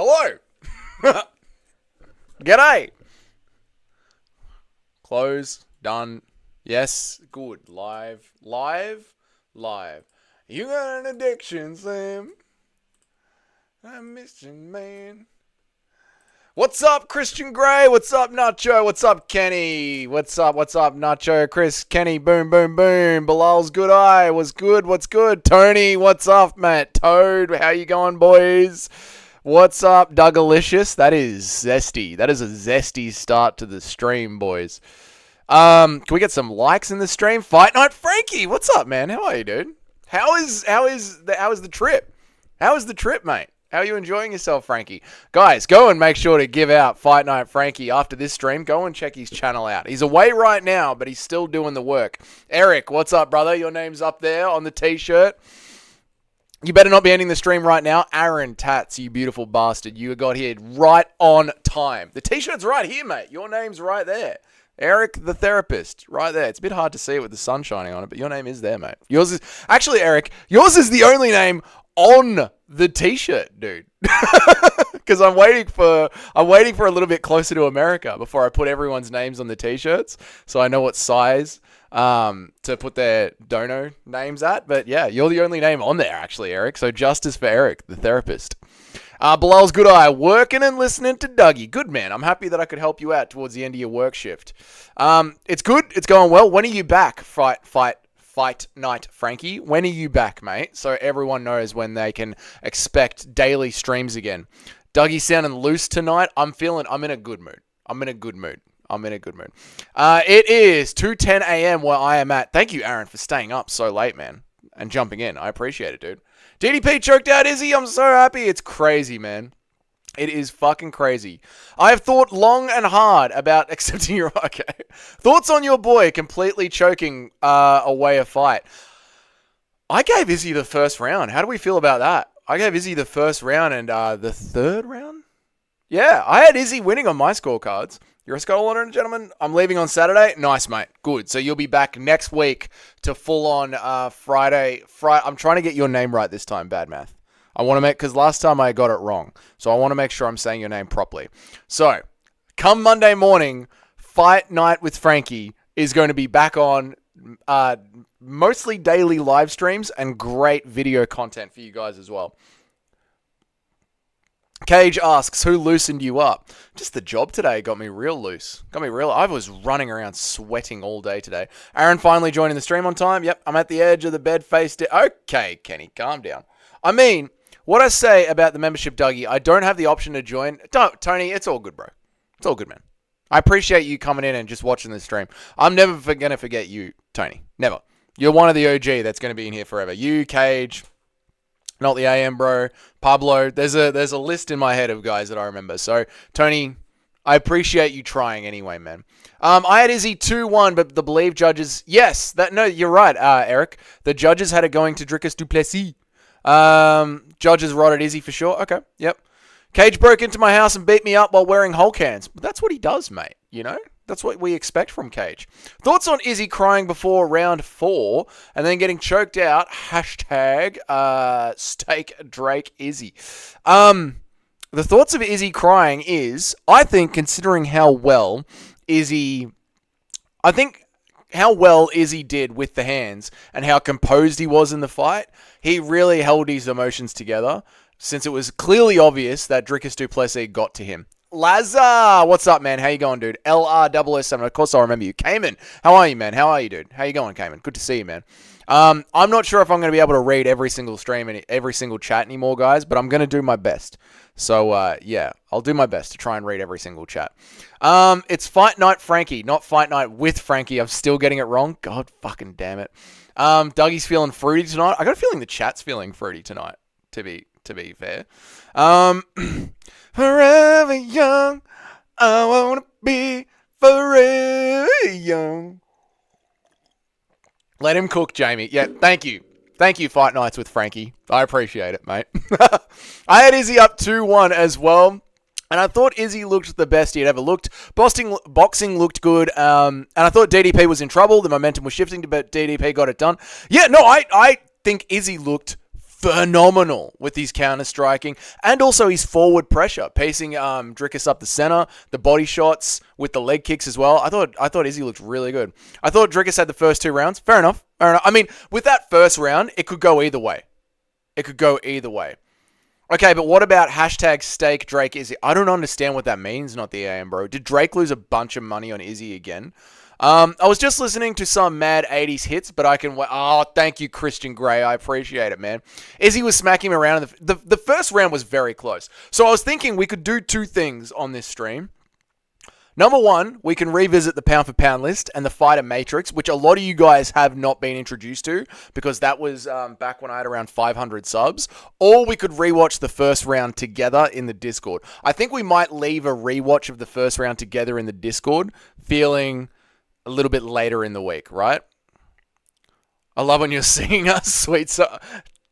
Hello. G'day. Close. Done. Yes. Good. Live. You got an addiction, Sam. I'm missing, man. What's up, Christian Grey? What's up, Nacho? What's up, Kenny? What's up, Nacho? Chris, Kenny, boom, boom, boom. Bilal's good eye. What's good? Tony, what's up, Matt? Toad, how you going, boys? What's up, Dougalicious? That is zesty. That is a zesty start to the stream, boys. Can we get some likes in the stream? Fight Night Frankie, what's up, man? How are you, dude? How is the trip? How is the trip, mate? How are you enjoying yourself, Frankie? Guys, go and make sure to give out Fight Night Frankie after this stream. Go and check his channel out. He's away right now, but he's still doing the work. Eric, what's up, brother? Your name's up there on the t-shirt. You better not be ending the stream right now. Aaron Tats, you beautiful bastard. You got here right on time. The t-shirt's right here, mate. Your name's right there. Eric, the therapist, right there. It's a bit hard to see it with the sun shining on it, but your name is there, mate. Yours is... Actually, Eric, yours is the only name on the t-shirt, dude. Because I'm waiting for a little bit closer to America before I put everyone's names on the t-shirts, so I know what size to put their dono names at. But yeah, you're the only name on there, actually, Eric. So justice for Eric, the therapist. Bilal's good eye, working and listening to Dougie. Good, man. I'm happy that I could help you out towards the end of your work shift. It's good. It's going well. When are you back, Fight Night Frankie? When are you back, mate? So everyone knows when they can expect daily streams again. Dougie's sounding loose tonight. I'm in a good mood. It is 2:10 a.m. where I am at. Thank you, Aaron, for staying up so late, man, and jumping in. I appreciate it, dude. DDP choked out Izzy. I'm so happy. It's crazy, man. It is fucking crazy. I have thought long and hard about accepting your... Okay. Thoughts on your boy completely choking away a fight. I gave Izzy the first round. How do we feel about that? I gave Izzy the first round and the third round? Yeah, I had Izzy winning on my scorecards. You're a skull owner, gentlemen. I'm leaving on Saturday. Nice, mate. Good. So you'll be back next week to full on Friday. I'm trying to get your name right this time. Bad math. I want to because last time I got it wrong. So I want to make sure I'm saying your name properly. So come Monday morning, Fight Night with Frankie is going to be back on mostly daily live streams and great video content for you guys as well. Cage asks, who loosened you up? Just the job today got me real loose. I was running around sweating all day today. Aaron finally joining the stream on time. Yep, I'm at the edge of the bed faced it. Okay, Kenny, calm down. I mean, what I say about the membership, Dougie, I don't have the option to join. Tony, it's all good, bro. It's all good, man. I appreciate you coming in and just watching the stream. I'm never going to forget you, Tony. Never. You're one of the OG that's going to be in here forever. You, Cage... Not the AM, bro. Pablo. There's a list in my head of guys that I remember. So, Tony, I appreciate you trying anyway, man. I had Izzy 2-1, but the Believe judges... Yes, no, you're right, Eric. The judges had it going to Dricus Duplessis. Judges rotted Izzy for sure. Okay, yep. Cage broke into my house and beat me up while wearing Hulk hands. But that's what he does, mate, you know? That's what we expect from Cage. Thoughts on Izzy crying before round 4 and then getting choked out? Hashtag Steak Drake Izzy. The thoughts of Izzy crying is, I think, considering how well Izzy did with the hands and how composed he was in the fight, he really held his emotions together since it was clearly obvious that Dricus Duplessis got to him. Lazar, what's up, man? How you going, dude? LR007. Of course, I remember you. Cayman, how are you, man? How are you, dude? How you going, Cayman? Good to see you, man. I'm not sure if I'm going to be able to read every single stream and every single chat anymore, guys, but I'm going to do my best. So, yeah, I'll do my best to try and read every single chat. It's Fight Night Frankie, not Fight Night with Frankie. I'm still getting it wrong. God fucking damn it. Dougie's feeling fruity tonight. I got a feeling the chat's feeling fruity tonight, to be fair. Forever young, I want to be forever young. Let him cook, Jamie. Yeah, thank you. Thank you, Fight Nights with Frankie. I appreciate it, mate. I had Izzy up 2-1 as well. And I thought Izzy looked the best he had ever looked. Boxing looked good. And I thought DDP was in trouble. The momentum was shifting, but DDP got it done. Yeah, no, I think Izzy looked phenomenal with his counter striking and also his forward pressure, pacing Drickus up the center, the body shots with the leg kicks as well. I thought Izzy looked really good. I thought Drickus had the first 2 rounds. Fair enough. I mean, with that first round, it could go either way. Okay, but what about hashtag stake Drake Izzy? I don't understand what that means, not the AM, bro. Did Drake lose a bunch of money on Izzy again? I was just listening to some mad 80s hits, but I can... Oh, thank you, Christian Grey. I appreciate it, man. Izzy was smacking him around. The first round was very close. So I was thinking we could do 2 things on this stream. Number 1, we can revisit the pound for pound list and the fighter matrix, which a lot of you guys have not been introduced to because that was back when I had around 500 subs. Or we could rewatch the first round together in the Discord. I think we might leave a rewatch of the first round together in the Discord, feeling a little bit later in the week, right? I love when you're singing us, sweet.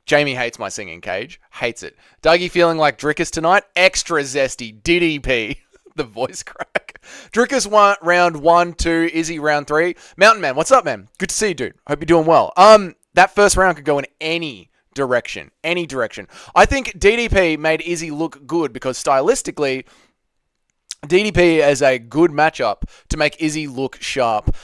Jamie hates my singing, Cage. Hates it. Dougie feeling like Drickus tonight? Extra zesty. DDP. The voice crack. Drickus round 1, 2. Izzy round 3. Mountain Man, what's up, man? Good to see you, dude. Hope you're doing well. That first round could go in any direction. Any direction. I think DDP made Izzy look good because stylistically, DDP is a good matchup to make Izzy look sharp.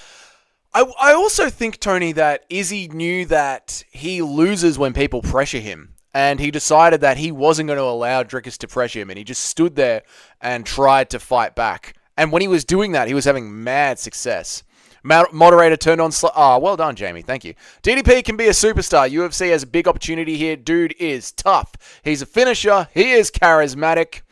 I also think, Tony, that Izzy knew that he loses when people pressure him. And he decided that he wasn't going to allow Drickus to pressure him. And he just stood there and tried to fight back. And when he was doing that, he was having mad success. Moderator turned on... well done, Jamie. Thank you. DDP can be a superstar. UFC has a big opportunity here. Dude is tough. He's a finisher. He is charismatic.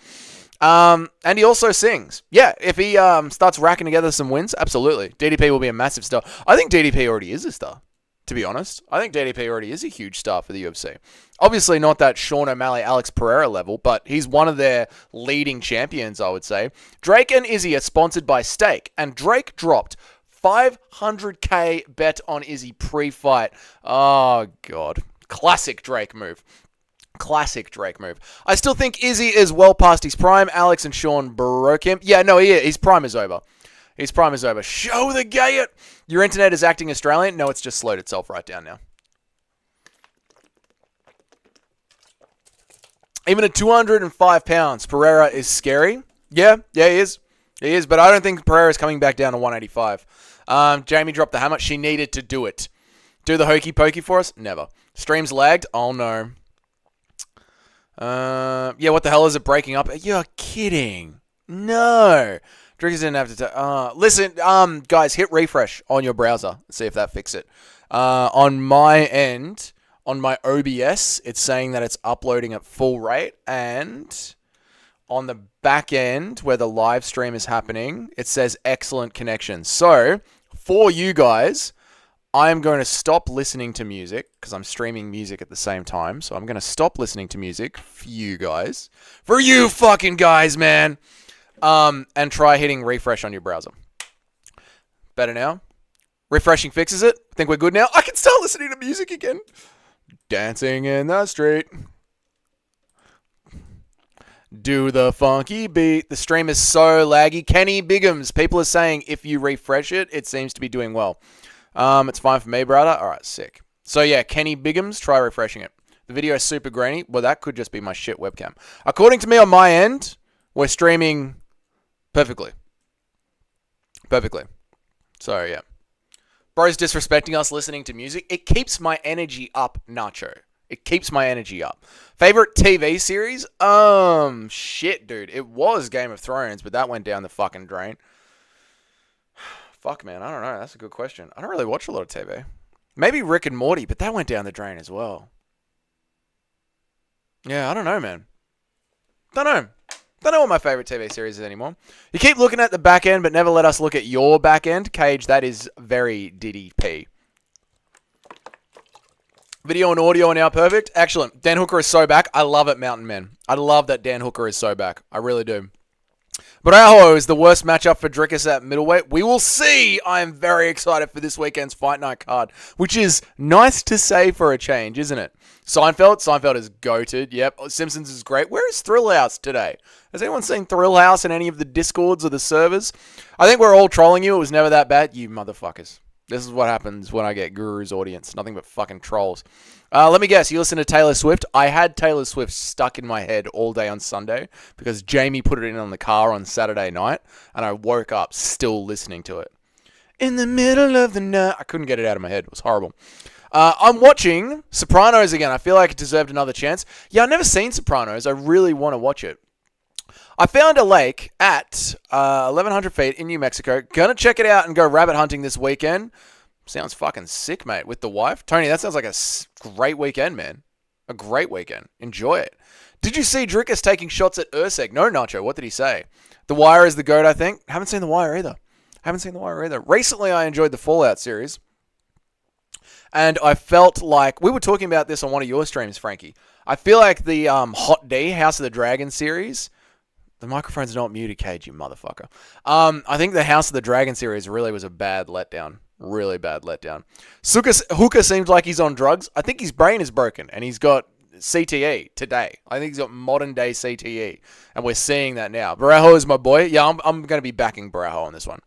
And he also sings. Yeah, if he starts racking together some wins, absolutely. DDP will be a massive star. I think DDP already is a star, to be honest. I think DDP already is a huge star for the UFC. Obviously not that Sean O'Malley, Alex Pereira level, but he's one of their leading champions, I would say. Drake and Izzy are sponsored by Stake, and Drake dropped 500k bet on Izzy pre-fight. Oh, God. Classic Drake move. Classic Drake move. I still think Izzy is well past his prime. Alex and Sean broke him. Yeah, no, his prime is over. His prime is over. Show the gay. Your internet is acting Australian? No, it's just slowed itself right down now. Even at 205 pounds, Pereira is scary. Yeah, he is. He is, but I don't think Pereira is coming back down to 185. Jamie dropped the hammer. She needed to do it. Do the hokey pokey for us? Never. Streams lagged? Oh, no. Yeah, what the hell is it breaking up? You're kidding. No. Drinkers didn't have to... listen, guys, hit refresh on your browser. See if that fixes it. On my end, on my OBS, it's saying that it's uploading at full rate. And on the back end, where the live stream is happening, it says excellent connection. So, for you guys... I am going to stop listening to music because I'm streaming music at the same time. So I'm going to stop listening to music for you guys. For you fucking guys, man. And try hitting refresh on your browser. Better now? Refreshing fixes it. Think we're good now? I can start listening to music again. Dancing in the street. Do the funky beat. The stream is so laggy. Kenny Biggums. People are saying if you refresh it, it seems to be doing well. It's fine for me, brother. All right, sick. So, yeah, Kenny Biggums, try refreshing it. The video is super grainy. Well, that could just be my shit webcam. According to me on my end, we're streaming perfectly. Perfectly. So, yeah. Bro's disrespecting us listening to music. It keeps my energy up, Nacho. It keeps my energy up. Favorite TV series? Shit, dude. It was Game of Thrones, but that went down the fucking drain. Fuck, man. I don't know. That's a good question. I don't really watch a lot of TV. Maybe Rick and Morty, but that went down the drain as well. Yeah, I don't know, man. Don't know. Don't know what my favorite TV series is anymore. You keep looking at the back end, but never let us look at your back end. Cage, that is very DDP. Video and audio are now perfect. Excellent. Dan Hooker is so back. I love it, Mountain Man. I love that Dan Hooker is so back. I really do. Bravo is the worst matchup for Drickus at middleweight. We will see. I am very excited for this weekend's Fight Night card, which is nice to say for a change, isn't it? Seinfeld is goated. Yep. Simpsons is great. Where is Thrill House today? Has anyone seen Thrill House in any of the Discords or the servers? I think we're all trolling you. It was never that bad. You motherfuckers. This is what happens when I get Guru's audience. Nothing but fucking trolls. Let me guess. You listen to Taylor Swift? I had Taylor Swift stuck in my head all day on Sunday because Jamie put it in on the car on Saturday night, and I woke up still listening to it. In the middle of the night. I couldn't get it out of my head. It was horrible. I'm watching Sopranos again. I feel like it deserved another chance. Yeah, I've never seen Sopranos. I really want to watch it. I found a lake at 1,100 feet in New Mexico. Gonna check it out and go rabbit hunting this weekend. Sounds fucking sick, mate, with the wife. Tony, that sounds like a great weekend, man. A great weekend. Enjoy it. Did you see Drickus taking shots at Urseg? No, Nacho. What did he say? The Wire is the GOAT, I think. Haven't seen The Wire either. Recently, I enjoyed the Fallout series. And I felt like... We were talking about this on one of your streams, Frankie. I feel like the Hot D, House of the Dragon series... The microphone's not muted, Cage, you motherfucker. I think the House of the Dragon series really was a bad letdown. Really bad letdown. Hooker seems like he's on drugs. I think his brain is broken, and he's got CTE today. I think he's got modern-day CTE, and we're seeing that now. Barajo is my boy. Yeah, I'm going to be backing Barajo on this one.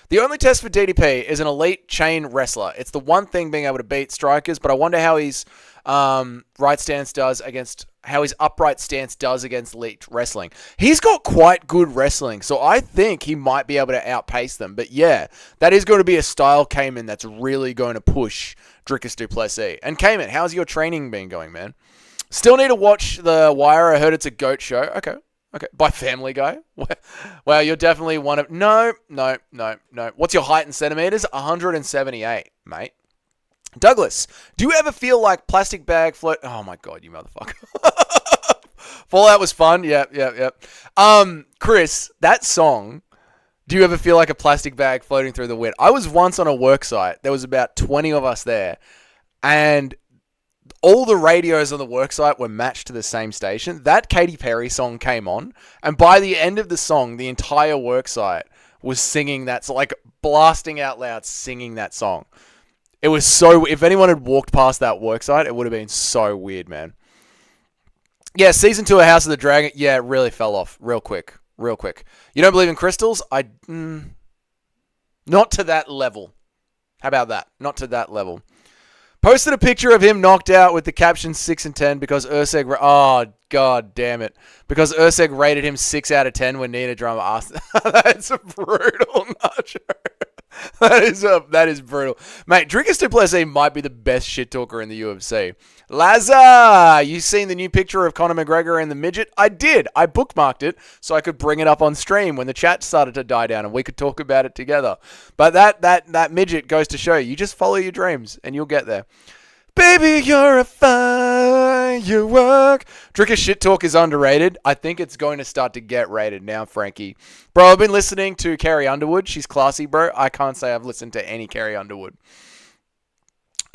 The only test for DDP is an elite chain wrestler. It's the one thing being able to beat strikers, but I wonder how his upright stance does against elite wrestling. He's got quite good wrestling, so I think he might be able to outpace them. But yeah, that is going to be a style Cayman that's really going to push Drickus du Plessis. And Cayman, how's your training been going, man? Still need to watch The Wire. I heard it's a GOAT show. Okay. By Family Guy. Well, you're definitely one of... No. What's your height in centimeters? 178, mate. Douglas, do you ever feel like plastic bag float... Oh, my God, you motherfucker. Fallout was fun. Yep. Chris, that song... Do you ever feel like a plastic bag floating through the wind? I was once on a work site. There was about 20 of us there. And... all the radios on the worksite were matched to the same station. That Katy Perry song came on, and by the end of the song, the entire worksite was singing that, like blasting out loud, singing that song. It was so... If anyone had walked past that worksite, it would have been so weird, man. Yeah, season 2 of House of the Dragon, yeah, it really fell off real quick. You don't believe in crystals? Not to that level. How about that? Not to that level. Posted a picture of him knocked out with the caption 6 and 10 because Urseg... Oh, God damn it. Because Urseg rated him 6 out of 10 when Nina Drama asked... That's brutal, Nacho. That is brutal. Mate, Drickus du Plessis might be the best shit talker in the UFC. Lazar, you seen the new picture of Conor McGregor and the midget? I did. I bookmarked it so I could bring it up on stream when the chat started to die down and we could talk about it together. But that midget goes to show you just follow your dreams and you'll get there. Baby, you're a firework. Drickus shit talk is underrated. I think it's going to start to get rated now, Frankie. Bro, I've been listening to Carrie Underwood. She's classy, bro. I can't say I've listened to any Carrie Underwood.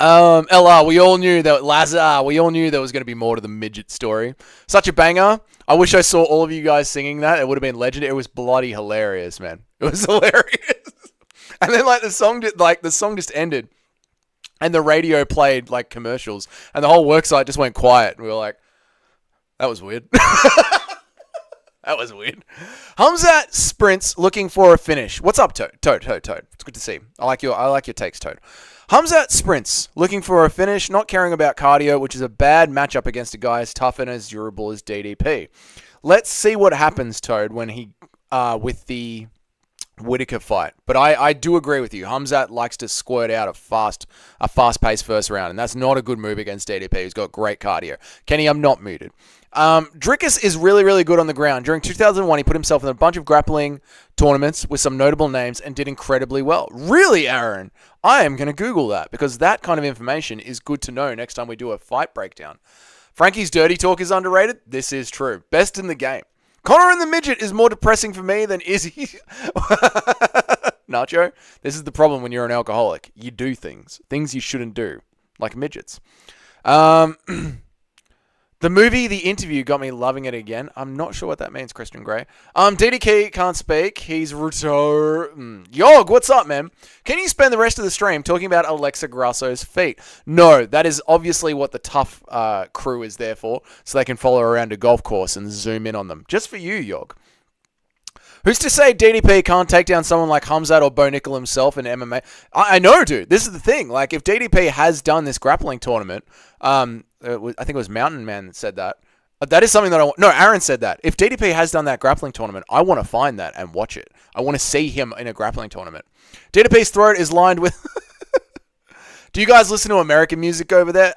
LR, we all knew there was going to be more to the midget story. Such a banger. I wish I saw all of you guys singing that. It would have been legendary. It was bloody hilarious, man. It was hilarious. And then the song just ended. And the radio played like commercials, and the whole worksite just went quiet. And we were like, "That was weird." That was weird. Hamzat sprints looking for a finish. What's up, Toad? Toad. It's good to see. I like your takes, Toad. Hamzat sprints looking for a finish, not caring about cardio, which is a bad matchup against a guy as tough and as durable as DDP. Let's see what happens, Toad, when he with the Whitaker fight. But I do agree with you. Hamzat likes to squirt out a fast-paced first round, and that's not a good move against DDP, who's got great cardio. Kenny, I'm not muted. Drickus is really, really good on the ground. During 2001, he put himself in a bunch of grappling tournaments with some notable names and did incredibly well. Really, Aaron? I am going to Google that, because that kind of information is good to know next time we do a fight breakdown. Frankie's dirty talk is underrated. This is true. Best in the game. Connor and the midget is more depressing for me than Izzy. Nacho, this is the problem when you're an alcoholic. You do things you shouldn't do, like midgets. The movie The Interview got me loving it again. I'm not sure what that means, Christian Grey. DDK can't speak. He's Yog, what's up, man? Can you spend the rest of the stream talking about Alexa Grasso's feet? No, that is obviously what the tough crew is there for, so they can follow around a golf course and zoom in on them. Just for you, Yog. Who's to say DDP can't take down someone like Hamzat or Bo Nickel himself in MMA? I know, dude. This is the thing. Like, if DDP has done this grappling tournament, I think it was Mountain Man that said that. That is something that I want. No, Aaron said that. If DDP has done that grappling tournament, I want to find that and watch it. I want to see him in a grappling tournament. DDP's throat is lined with... Do you guys listen to American music over there?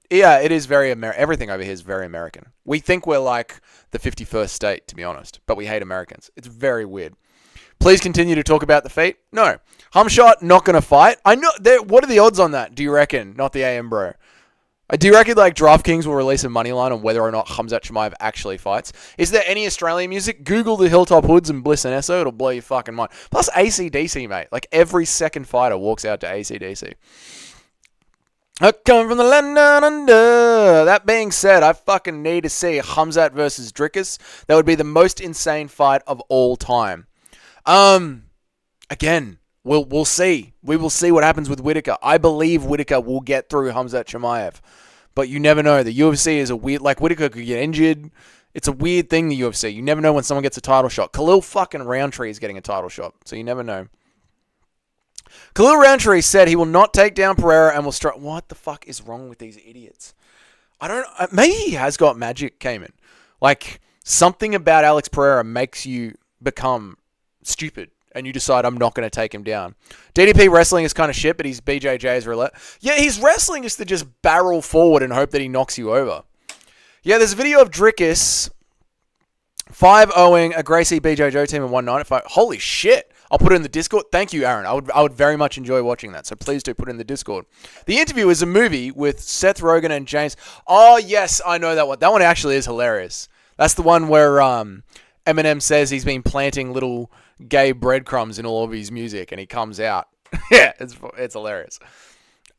Yeah, it is very American. Everything over here is very American. We think we're like the 51st state, to be honest, but we hate Americans. It's very weird. Please continue to talk about the feat. No. Hamshot, not going to fight. I know. What are the odds on that, do you reckon? Not the AM bro. Do you reckon like DraftKings will release a money line on whether or not Hamzat Chimaev actually fights? Is there any Australian music? Google the Hilltop Hoods and Bliss and Esso. It'll blow your fucking mind. Plus AC/DC, mate. Like every second fighter walks out to AC/DC. I come from the land down under. That being said, I fucking need to see Hamzat versus Dricus. That would be the most insane fight of all time. Again, we'll see. We will see what happens with Whittaker. I believe Whittaker will get through Hamzat Chimaev. But you never know. The UFC is a weird... Like, Whittaker could get injured. It's a weird thing, the UFC. You never know when someone gets a title shot. Khalil fucking Roundtree is getting a title shot. So you never know. Khalil Roundtree said he will not take down Pereira and will strike... What the fuck is wrong with these idiots? I don't... Maybe he has got magic, Cayman. Like, something about Alex Pereira makes you become stupid. And you decide, I'm not going to take him down. DDP wrestling is kind of shit, but his BJJ's roulette. Yeah, his wrestling is to just barrel forward and hope that he knocks you over. Yeah, there's a video of Dricus 5-0ing a Gracie BJJ team in one night. Holy shit. I'll put it in the Discord. Thank you, Aaron. I would very much enjoy watching that. So please do put it in the Discord. The Interview is a movie with Seth Rogen and James. Oh, yes, I know that one. That one actually is hilarious. That's the one where Eminem says he's been planting little gay breadcrumbs in all of his music and he comes out. Yeah, it's hilarious.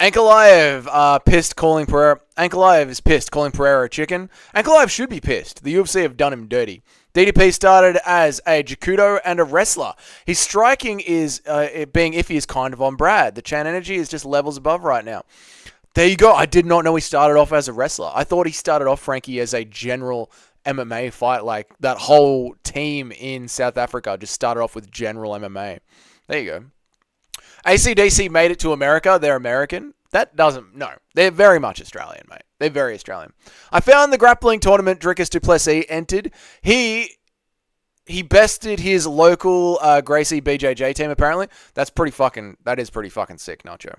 Ankalaev pissed calling Pereira. Ankalaev is pissed calling Pereira a chicken. Ankalaev should be pissed. The UFC have done him dirty. DDP started as a Jakudo and a wrestler. His striking is being iffy is kind of on Brad. The Chan energy is just levels above right now. There you go. I did not know he started off as a wrestler. I thought he started off, Frankie, as a general MMA fight. Like that whole team in South Africa just started off with general MMA. There you go. AC/DC made it to America. They're American. That doesn't... No. They're very much Australian, mate. They're very Australian. I found the grappling tournament Dricus du Plessis entered. He bested his local Gracie BJJ team, apparently. That is pretty fucking sick, Nacho.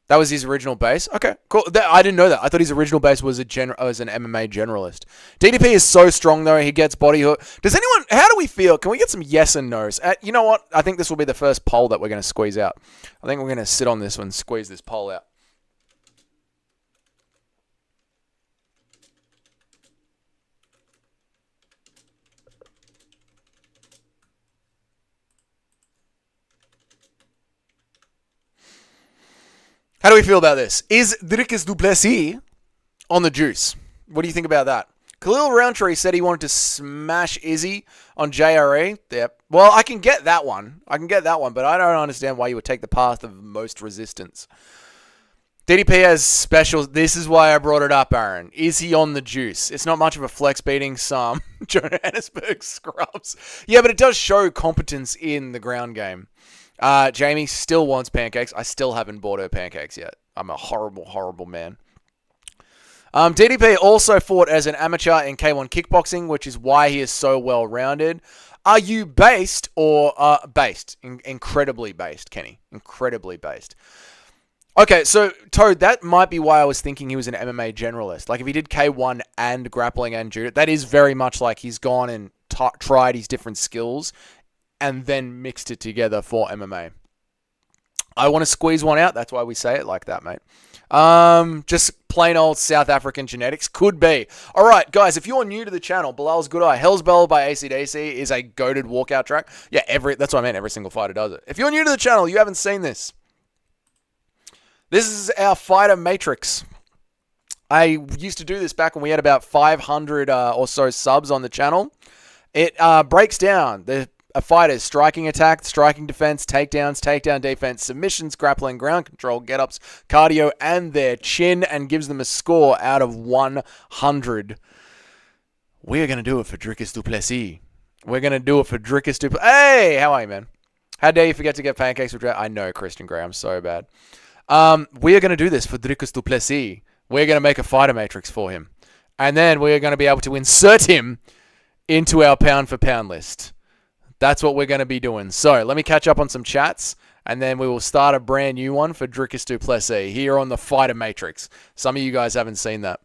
That was his original base? Okay, cool. I didn't know that. I thought his original base was an MMA generalist. DDP is so strong, though. He gets body hook. Does anyone... How do we feel? Can we get some yes and no's? You know what? I think this will be the first poll that we're going to squeeze out. I think we're going to sit on this one and squeeze this poll out. How do we feel about this? Is Dricus du Plessis on the juice? What do you think about that? Khalil Roundtree said he wanted to smash Izzy on JRE. Yep. Well, I can get that one. But I don't understand why you would take the path of most resistance. DDP has specials. This is why I brought it up, Aaron. Is he on the juice? It's not much of a flex beating some Johannesburg scrubs. Yeah, but it does show competence in the ground game. Jamie still wants pancakes. I still haven't bought her pancakes yet. I'm a horrible, horrible man. DDP also fought as an amateur in K1 kickboxing, which is why he is so well-rounded. Are you based or based? Incredibly based, Kenny. Incredibly based. Okay, so, Toad, that might be why I was thinking he was an MMA generalist. Like, if he did K1 and grappling and judo, that is very much like he's gone and tried his different skills and then mixed it together for MMA. I want to squeeze one out. That's why we say it like that, mate. Just plain old South African genetics. Could be. All right, guys, if you're new to the channel, Bilal's Good Eye, Hell's Bell by AC/DC is a goated walkout track. Yeah, that's what I meant. Every single fighter does it. If you're new to the channel, you haven't seen this. This is our fighter matrix. I used to do this back when we had about 500 or so subs on the channel. It breaks down a fighter's striking attack, striking defense, takedowns, takedown defense, submissions, grappling, ground control, get-ups, cardio, and their chin, and gives them a score out of 100. We are going to do it for Dricus du Plessis. We're going to do it for Drickus Duplessis. Hey, how are you, man? How dare you forget to get pancakes with I know, Christian Grey. I'm so bad. We are going to do this for Drickus Duplessis. We're going to make a fighter matrix for him. And then we're going to be able to insert him into our pound for pound list. That's what we're going to be doing. So let me catch up on some chats, and then we will start a brand new one for Drickus Duplessis here on the fighter matrix. Some of you guys haven't seen that.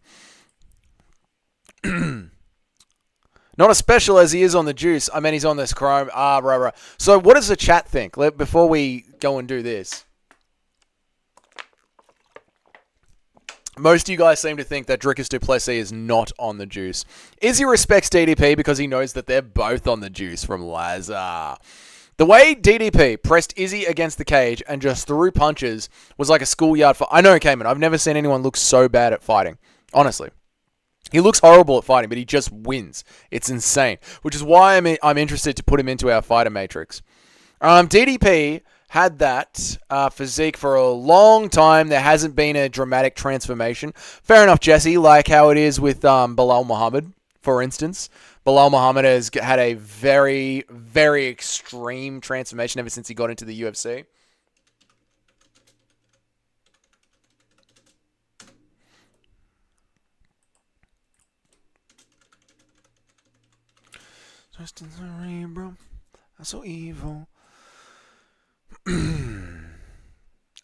Not as special as he is on the juice. I mean, he's on this Chrome. Right. So what does the chat think? Before we go and do this. Most of you guys seem to think that Drickus Duplessis is not on the juice. Izzy respects DDP because he knows that they're both on the juice from Lazar. The way DDP pressed Izzy against the cage and just threw punches was like a schoolyard fight. I know, Cayman, I've never seen anyone look so bad at fighting. Honestly. He looks horrible at fighting, but he just wins. It's insane. Which is why I'm interested to put him into our fighter matrix. DDP had that physique for a long time. There hasn't been a dramatic transformation. Fair enough, Jesse, like how it is with Bilal Muhammad, for instance. Bilal Muhammad has had a very, very extreme transformation ever since he got into the UFC. Justin Cerebro, that's so evil.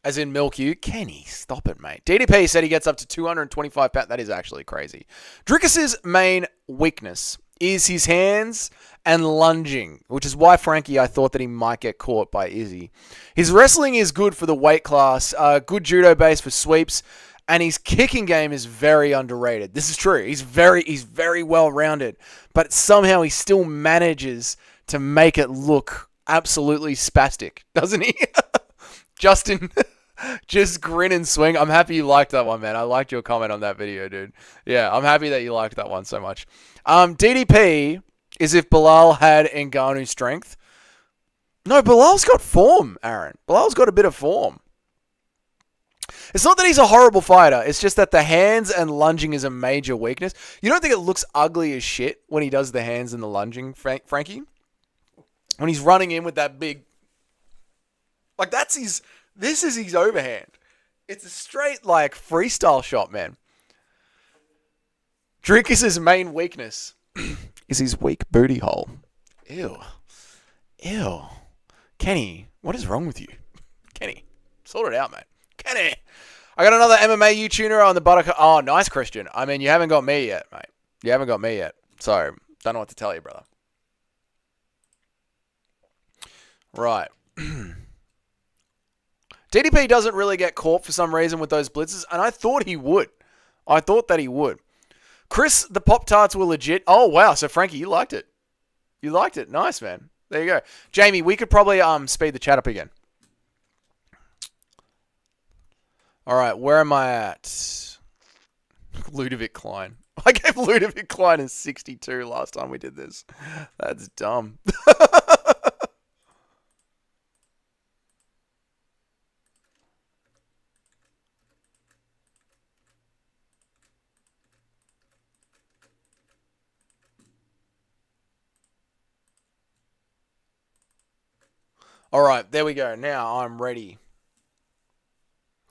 As in milk you. Kenny, stop it, mate. DDP said he gets up to 225 pounds. That is actually crazy. Drickus's main weakness is his hands and lunging, which is why, Frankie, I thought that he might get caught by Izzy. His wrestling is good for the weight class, good judo base for sweeps, and his kicking game is very underrated. This is true. He's very well-rounded, but somehow he still manages to make it look absolutely spastic, doesn't he? Justin, just grin and swing. I'm happy you liked that one, man. I liked your comment on that video, dude. Yeah, I'm happy that you liked that one so much. DDP is if Bilal had Ngannou's strength. No, Bilal's got form, Aaron. Bilal's got a bit of form. It's not that he's a horrible fighter. It's just that the hands and lunging is a major weakness. You don't think it looks ugly as shit when he does the hands and the lunging, Frankie? When he's running in with that big... Like, this is his overhand. It's a straight, like, freestyle shot, man. Drickus' main weakness is his weak booty hole. Ew. Kenny, what is wrong with you? Kenny, sort it out, mate. Kenny. I got another MMA YouTuber on the buttercup. Oh, nice, Christian. I mean, you haven't got me yet, mate. You haven't got me yet. So, don't know what to tell you, brother. Right. DDP doesn't really get caught for some reason with those blitzes, and I thought he would. I thought that he would. Chris, the Pop-Tarts were legit. Oh, wow. So, Frankie, you liked it. You liked it. Nice, man. There you go. Jamie, we could probably speed the chat up again. All right, where am I at? Ludovic Klein. I gave Ludovic Klein a 62 last time we did this. That's dumb. All right, there we go. Now I'm ready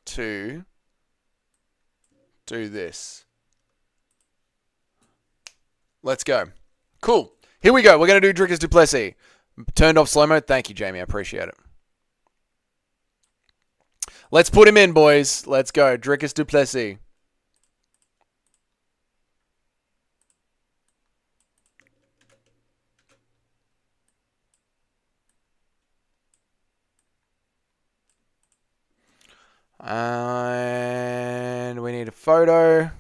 to do this. Let's go. Cool. Here we go. We're going to do Drickus Duplessis. Turned off slow mode. Thank you, Jamie. I appreciate it. Let's put him in, boys. Let's go. Drickus Duplessis. And we need a photo.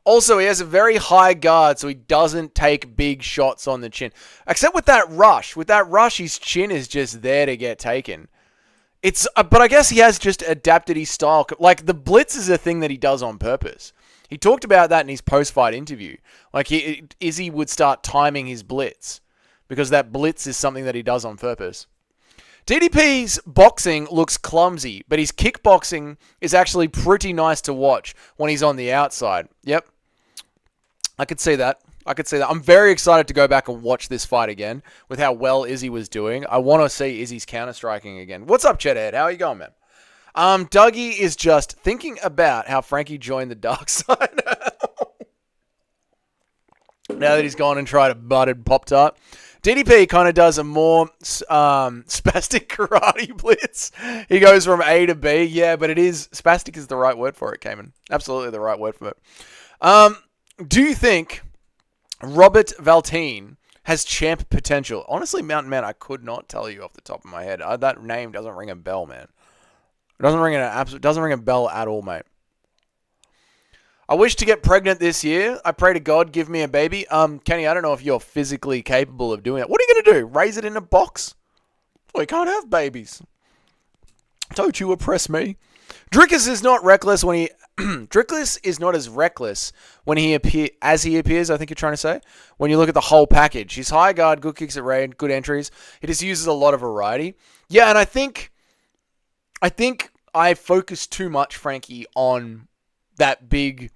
Also, he has a very high guard, so he doesn't take big shots on the chin. Except with that rush. With that rush, his chin is just there to get taken. But I guess he has just adapted his style. Like, the blitz is a thing that he does on purpose. He talked about that in his post-fight interview. Like, Izzy would start timing his blitz. Because that blitz is something that he does on purpose. DDP's boxing looks clumsy, but his kickboxing is actually pretty nice to watch when he's on the outside. Yep. I could see that. I'm very excited to go back and watch this fight again with how well Izzy was doing. I want to see Izzy's counter-striking again. What's up, Cheddhead? How are you going, man? Dougie is just thinking about how Frankie joined the dark side. Now that he's gone and tried a buttered Pop-Tart. DDP kind of does a more spastic karate blitz. He goes from A to B. Yeah, but spastic is the right word for it, Cayman. Absolutely the right word for it. Do you think Robert Valtine has champ potential? Honestly, Mountain Man, I could not tell you off the top of my head. That name doesn't ring a bell, man. It doesn't ring a bell at all, mate. I wish to get pregnant this year. I pray to God, give me a baby. Kenny, I don't know if you're physically capable of doing it. What are you going to do? Raise it in a box? We can't have babies. Don't you oppress me. Drickus is not reckless when he... Drickless is not as reckless when he appears, I think you're trying to say. When you look at the whole package. He's high guard, good kicks at range, good entries. He just uses a lot of variety. Yeah, and I think I focus too much, Frankie, on that big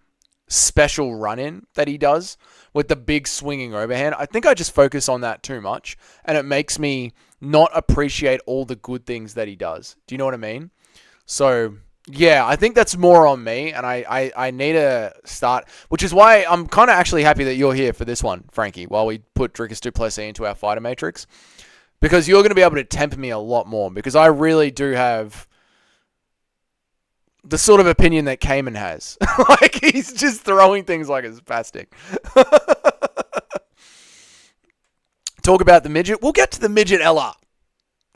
special run-in that he does with the big swinging overhand. I think I just focus on that too much, and it makes me not appreciate all the good things that he does. Do you know what I mean? So, yeah, I think that's more on me, and I need to start, which is why I'm kind of actually happy that you're here for this one, Frankie, while we put Drickus du Plessis into our fighter matrix, because you're going to be able to temper me a lot more, because I really do have the sort of opinion that Cayman has. Like, he's just throwing things like it's spastic. Talk about the midget. We'll get to the midget LR.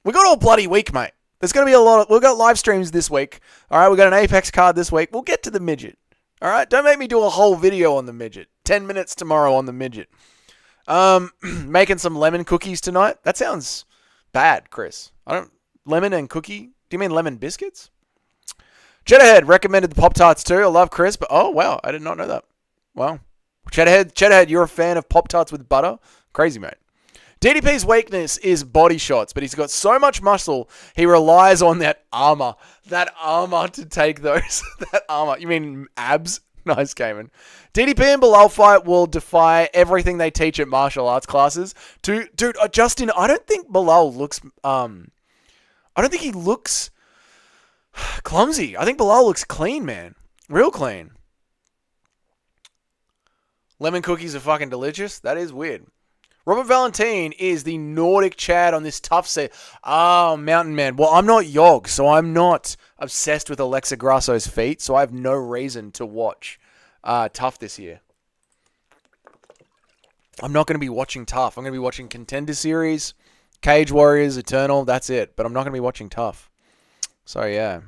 We got all bloody week, mate. There's going to be a lot of... We've got live streams this week. All right, we've got an Apex card this week. We'll get to the midget. All right, don't make me do a whole video on the midget. 10 minutes tomorrow on the midget. Making some lemon cookies tonight. That sounds bad, Chris. Lemon and cookie? Do you mean lemon biscuits? Cheddarhead recommended the Pop-Tarts too. I love Chris, but oh, wow. I did not know that. Wow. Cheddarhead, you're a fan of Pop-Tarts with butter? Crazy, mate. DDP's weakness is body shots, but he's got so much muscle, he relies on that armor. That armor to take those. That armor. You mean abs? Nice, Cayman. DDP and Bilal fight will defy everything they teach at martial arts classes. Dude, Justin, I don't think Bilal looks... I don't think he looks... clumsy. I think Bilal looks clean, man. Real clean. Lemon cookies are fucking delicious. That is weird. Robert Valentine is the Nordic Chad on this tough set. Oh, Mountain Man. Well, I'm not Yog, so I'm not obsessed with Alexa Grasso's feet, so I have no reason to watch Tough this year. I'm not going to be watching Tough. I'm going to be watching Contender Series, Cage Warriors, Eternal. That's it. But I'm not going to be watching Tough. So, yeah.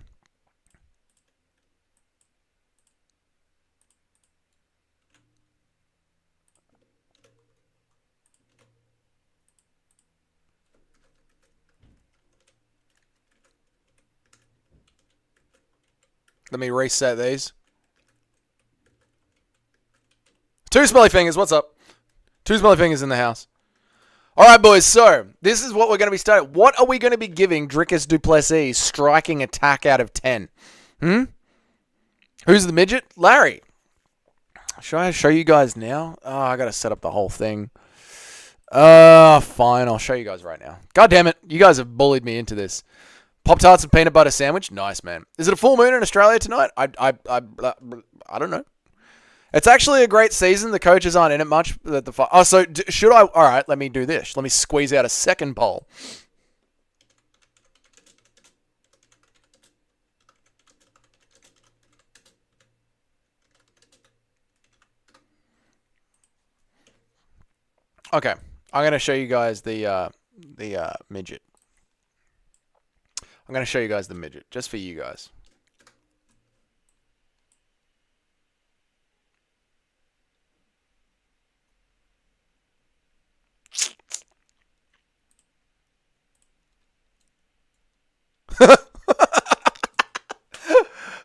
Let me reset these. Two Smelly Fingers, what's up? Two Smelly Fingers in the house. All right, boys, so this is what we're going to be starting. What are we going to be giving Drickus du Plessis striking attack out of 10? Who's the midget? Larry. Should I show you guys now? Oh, I got to set up the whole thing. Fine, I'll show you guys right now. God damn it, you guys have bullied me into this. Pop-Tarts and peanut butter sandwich? Nice, man. Is it a full moon in Australia tonight? I don't know. It's actually a great season. The coaches aren't in it much. Should I... All right, let me do this. Let me squeeze out a second poll. Okay. I'm going to show you guys the midget. I'm going to show you guys the midget, just for you guys.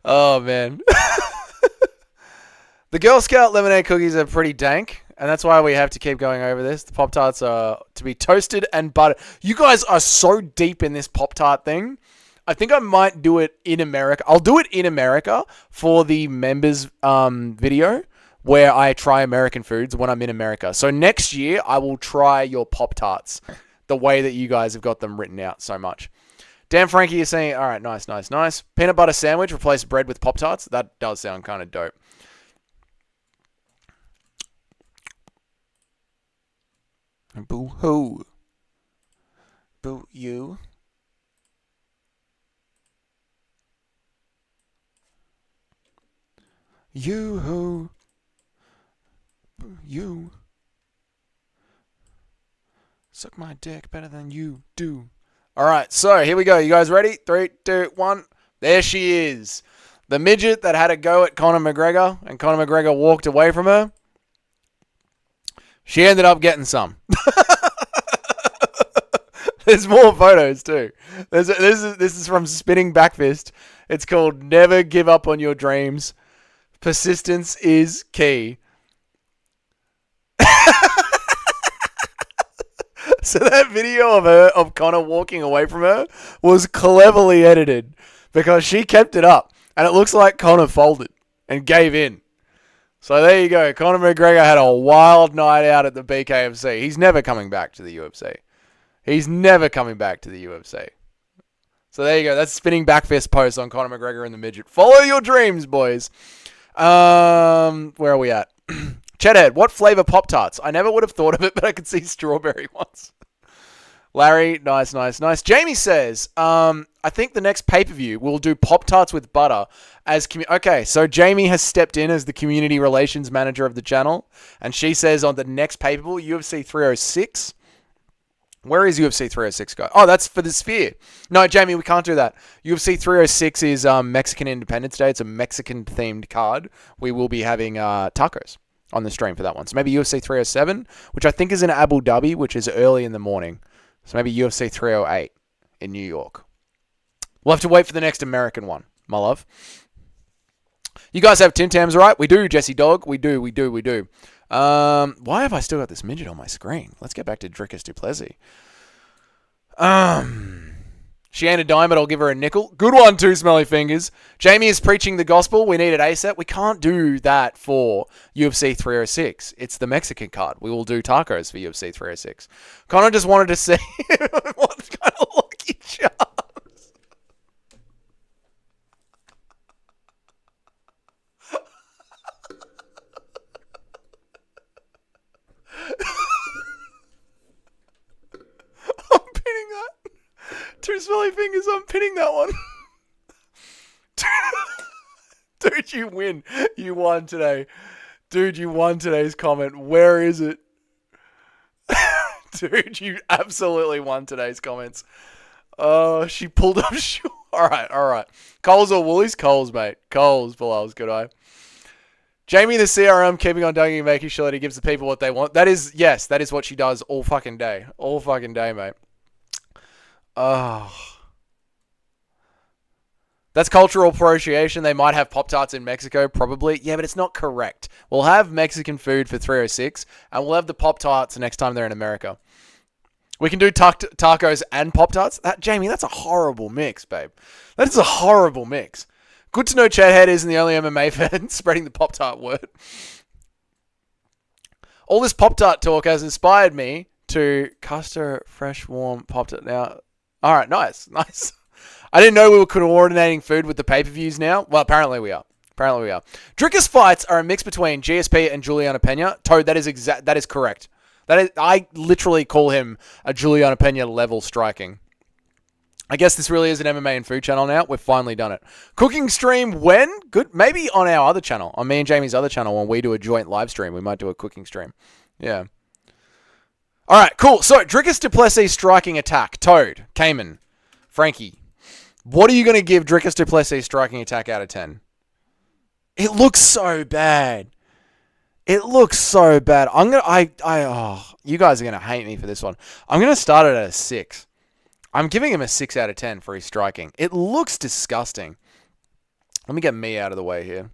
Oh, man. The Girl Scout lemonade cookies are pretty dank. And that's why we have to keep going over this. The Pop-Tarts are to be toasted and buttered. You guys are so deep in this Pop-Tart thing. I think I might do it in America. I'll do it in America for the members video where I try American foods when I'm in America. So next year, I will try your Pop-Tarts the way that you guys have got them written out so much. Dan Frankie is saying, all right, nice. Peanut butter sandwich, replace bread with Pop-Tarts. That does sound kind of dope. Boo-hoo. Boo you. You-hoo. Boo you. Suck my dick better than you do. All right, so here we go. You guys ready? 3, 2, 1. There she is. The midget that had a go at Conor McGregor, and Conor McGregor walked away from her. She ended up getting some. There's more photos too. This is from Spinning Backfist. It's called Never Give Up on Your Dreams. Persistence is key. So that video of Conor walking away from her was cleverly edited because she kept it up. And it looks like Conor folded and gave in. So there you go. Conor McGregor had a wild night out at the BKFC. He's never coming back to the UFC. He's never coming back to the UFC. So there you go. That's Spinning Backfist post on Conor McGregor and the midget. Follow your dreams, boys. Where are we at? Chedhead, what flavor Pop-Tarts? I never would have thought of it, but I could see strawberry ones. Larry, nice. Jamie says, I think the next pay-per-view we'll do Pop-Tarts with butter as... Okay, so Jamie has stepped in as the community relations manager of the channel, and she says on the next pay-per-view, UFC 306... Where is UFC 306 go? Oh, that's for the Sphere. No, Jamie, we can't do that. UFC 306 is Mexican Independence Day. It's a Mexican-themed card. We will be having tacos on the stream for that one. So maybe UFC 307, which I think is in Abu Dhabi, which is early in the morning. So maybe UFC 308 in New York. We'll have to wait for the next American one, my love. You guys have Tim Tams, right? We do, Jesse Dog. We do. Why have I still got this midget on my screen? Let's get back to Drickus Duplessis. She ain't a dime, but I'll give her a nickel. Good one, too, Smelly Fingers. Jamie is preaching the gospel. We need it ASAP. We can't do that for UFC 306. It's the Mexican card. We will do tacos for UFC 306. Connor just wanted to see what kind of lucky charms. I'm pinning that. 2 Smelly Fingers, I'm pinning that one. Dude, you win. You won today. Dude, you won today's comment. Where is it? Dude, you absolutely won today's comments. Oh, she pulled up short. All right. Coles or Woolies? Coles, mate. Coles, Bilal's good eye. Jamie, the CRM, keeping on dunking and making sure that he gives the people what they want. That is what she does all fucking day. All fucking day, mate. Oh. That's cultural appropriation. They might have Pop-Tarts in Mexico, probably. Yeah, but it's not correct. We'll have Mexican food for 306, and we'll have the Pop-Tarts next time they're in America. We can do tacos and Pop-Tarts. Jamie, that's a horrible mix, babe. That is a horrible mix. Good to know Chad Head isn't the only MMA fan spreading the Pop-Tart word. All this Pop-Tart talk has inspired me to custard fresh warm Pop-Tart now. All right, nice. I didn't know we were coordinating food with the pay-per-views now. Well, apparently we are. Drickus fights are a mix between GSP and Juliana Pena. Toad, that is correct. I literally call him a Juliana Pena level striking. I guess this really is an MMA and food channel now. We've finally done it. Cooking stream when? Good. Maybe on our other channel. On me and Jamie's other channel when we do a joint live stream. We might do a cooking stream. Yeah. All right, cool. So, Drickus Duplessis striking attack. Toad, Cayman, Frankie. What are you going to give Drickus Duplessis striking attack out of 10? It looks so bad. You guys are going to hate me for this one. I'm going to start it at a 6. I'm giving him a 6 out of 10 for his striking. It looks disgusting. Let me get me out of the way here.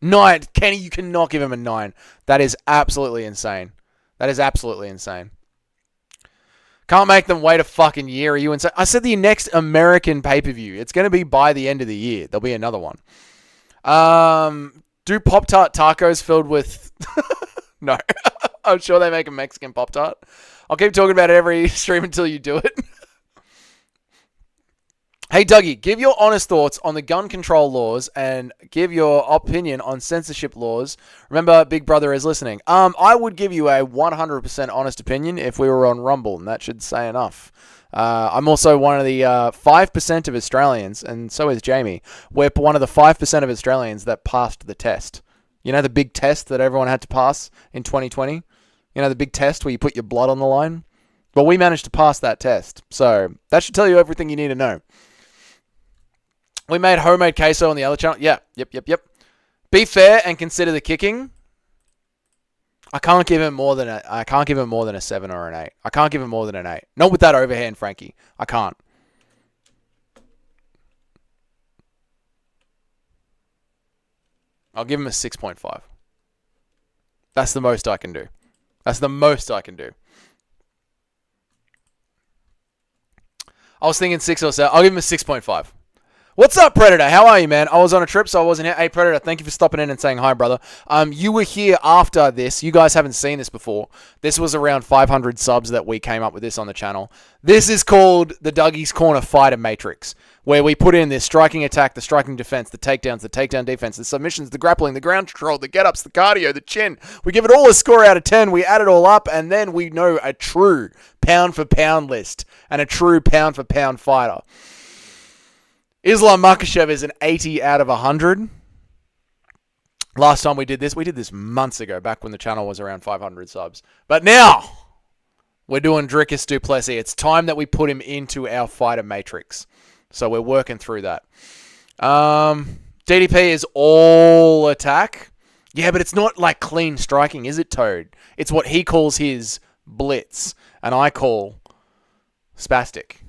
9. Kenny, you cannot give him a 9. That is absolutely insane. That is absolutely insane. Can't make them wait a fucking year. Are you insane? I said the next American pay-per-view. It's going to be by the end of the year. There'll be another one. Do Pop-Tart tacos filled with... No. I'm sure they make a Mexican Pop-Tart. I'll keep talking about it every stream until you do it. Hey, Dougie, give your honest thoughts on the gun control laws and give your opinion on censorship laws. Remember, Big Brother is listening. I would give you a 100% honest opinion if we were on Rumble, and that should say enough. I'm also one of the 5% of Australians, and so is Jamie. We're one of the 5% of Australians that passed the test. You know the big test that everyone had to pass in 2020? You know the big test where you put your blood on the line? Well, we managed to pass that test, so that should tell you everything you need to know. We made homemade queso on the other channel. Yeah, yep. Be fair and consider the kicking. I can't give him more than a 7 or an 8. I can't give him more than an 8. Not with that overhand, Frankie. I can't. I'll give him a 6.5. That's the most I can do. That's the most I can do. I was thinking 6 or 7. I'll give him a 6.5. What's up, Predator? How are you, man? I was on a trip, so I wasn't here. Hey, Predator, thank you for stopping in and saying hi, brother. You were here after this. You guys haven't seen this before. This was around 500 subs that we came up with this on the channel. This is called the Dougie's Corner Fighter Matrix, where we put in this striking attack, the striking defense, the takedowns, the takedown defense, the submissions, the grappling, the ground control, the get-ups, the cardio, the chin. We give it all a score out of 10. We add it all up, and then we know a true pound-for-pound list and a true pound-for-pound fighter. Islam Makhachev is an 80 out of 100. Last time we did this months ago, back when the channel was around 500 subs. But now, we're doing Dricus du Plessis. It's time that we put him into our fighter matrix. So we're working through that. DDP is all attack. Yeah, but it's not like clean striking, is it, Toad? It's what he calls his blitz, and I call spastic.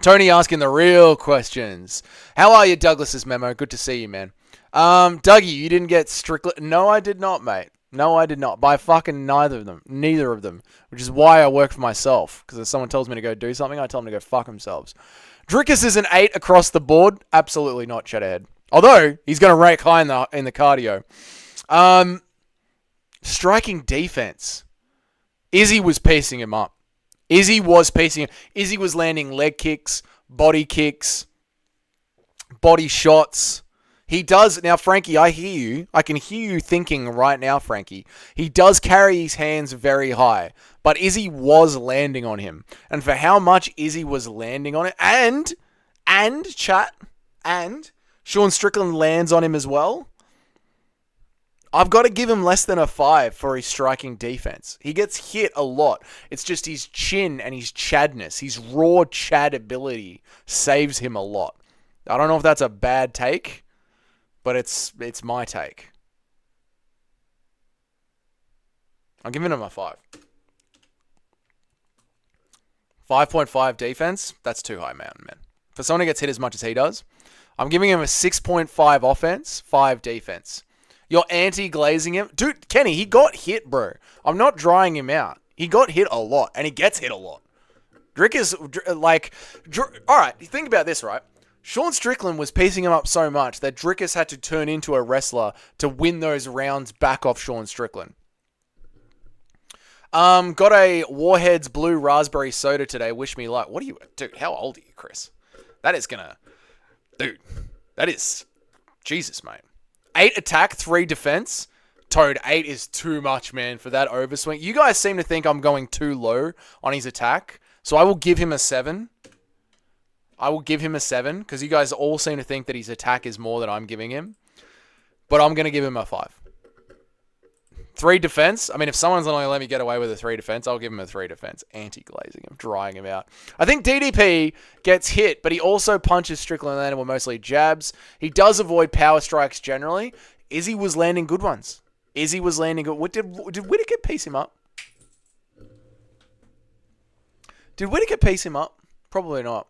Tony asking the real questions. How are you, Douglas's memo? Good to see you, man. Dougie, you didn't get Strickland. No, I did not, mate. No, I did not. By fucking neither of them. Which is why I work for myself. Because if someone tells me to go do something, I tell them to go fuck themselves. Dricus is an 8 across the board. Absolutely not, Shadowhead. Although, he's going to rank high in the cardio. Striking defense. Izzy was piecing him up. Izzy was landing leg kicks, body shots. He does. Now, Frankie, I hear you. I can hear you thinking right now, Frankie. He does carry his hands very high. But Izzy was landing on him. And for how much Izzy was landing on it, and Sean Strickland lands on him as well, I've got to give him less than a 5 for his striking defense. He gets hit a lot. It's just his chin and his chadness, his raw chad ability saves him a lot. I don't know if that's a bad take, but it's my take. I'm giving him a 5. 5.5 defense, that's too high, man. For someone who gets hit as much as he does, I'm giving him a 6.5 offense, 5 defense. You're anti-glazing him. Dude, Kenny, he got hit, bro. I'm not drying him out. He got hit a lot, and he gets hit a lot. Alright, think about this, right? Sean Strickland was piecing him up so much that Dricus had to turn into a wrestler to win those rounds back off Sean Strickland. Got a Warheads Blue Raspberry Soda today. Wish me luck. What are you... Dude, how old are you, Chris? That is gonna... Dude, that is... Jesus, mate. 8 attack, 3 defense. Toad, 8 is too much, man, for that overswing. You guys seem to think I'm going too low on his attack, so I will give him a 7. I will give him a 7, because you guys all seem to think that his attack is more than I'm giving him. But I'm going to give him a 5. 3 defense. I mean, if someone's going to let me get away with a 3 defense, I'll give him a 3 defense. Anti-glazing him, drying him out. I think DDP gets hit, but he also punches Strickland and were mostly jabs. He does avoid power strikes generally. Izzy was landing good ones. Izzy was landing good. Did Whittaker piece him up? Did Whittaker piece him up? Probably not.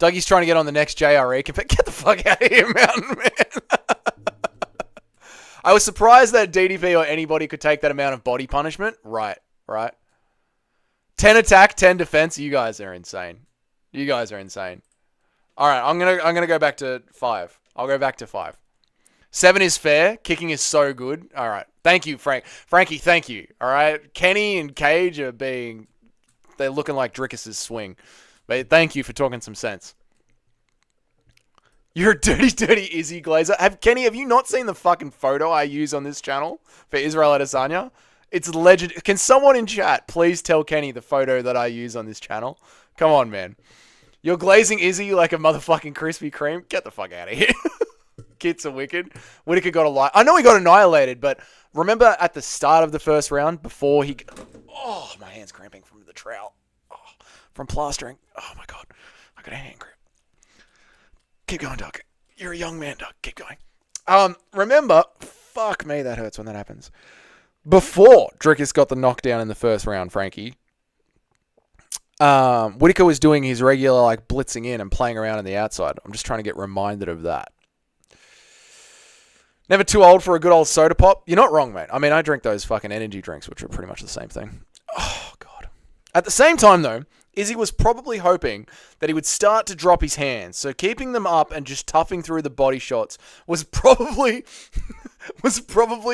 Dougie's trying to get on the next JRE. Get the fuck out of here, Mountain Man. I was surprised that DDP or anybody could take that amount of body punishment. Right. 10 attack, 10 defense. You guys are insane. All right, I'm gonna go back to 5. I'll go back to 5. 7 is fair. Kicking is so good. All right. Thank you, Frankie, thank you. All right. Kenny and Cage they're looking like Drickus' swing. But thank you for talking some sense. You're a dirty Izzy Glazer. Kenny, have you not seen the fucking photo I use on this channel for Israel Adesanya? It's legend. Can someone in chat please tell Kenny the photo that I use on this channel? Come on, man. You're glazing Izzy like a motherfucking Krispy Kreme? Get the fuck out of here. Kids are wicked. Whittaker got I know he got annihilated, but remember at the start of the first round before he... Oh, my hand's cramping from the trowel. Oh, from plastering. Oh, my God. I got a hand cramp. Keep going, Doug. You're a young man, Doug. Keep going. Remember... Fuck me, that hurts when that happens. Before Drickus got the knockdown in the first round, Frankie, Whittaker was doing his regular like blitzing in and playing around on the outside. I'm just trying to get reminded of that. Never too old for a good old soda pop. You're not wrong, mate. I mean, I drink those fucking energy drinks, which are pretty much the same thing. Oh, God. At the same time, though, Izzy was probably hoping that he would start to drop his hands. So keeping them up and just toughing through the body shots was probably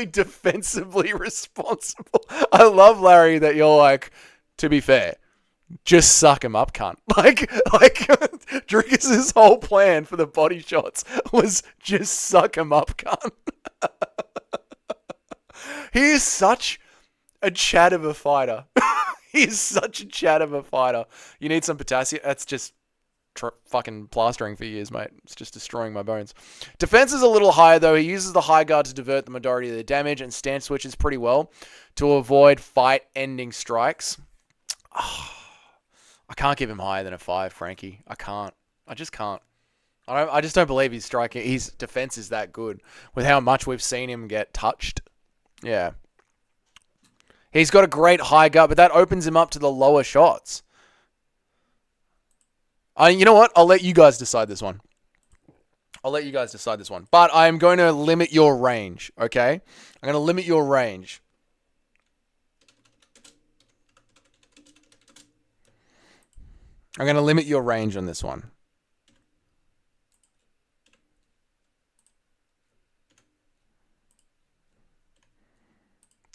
defensively responsible. I love, Larry, that you're like, to be fair, just suck him up, cunt. Like Drickus' whole plan for the body shots was just suck him up, cunt. He is such a chat of a fighter. He is such a chat of a fighter. You need some potassium. That's just fucking plastering for years, mate. It's just destroying my bones. Defense is a little higher, though. He uses the high guard to divert the majority of the damage and stance switches pretty well to avoid fight-ending strikes. Oh, I can't give him higher than a 5, Frankie. I can't. I just can't. I just don't believe he's striking. His defense is that good with how much we've seen him get touched. Yeah. He's got a great high guard, but that opens him up to the lower shots. You know what? I'll let you guys decide this one. But I'm going to limit your range, okay? I'm going to limit your range. I'm going to limit your range on this one.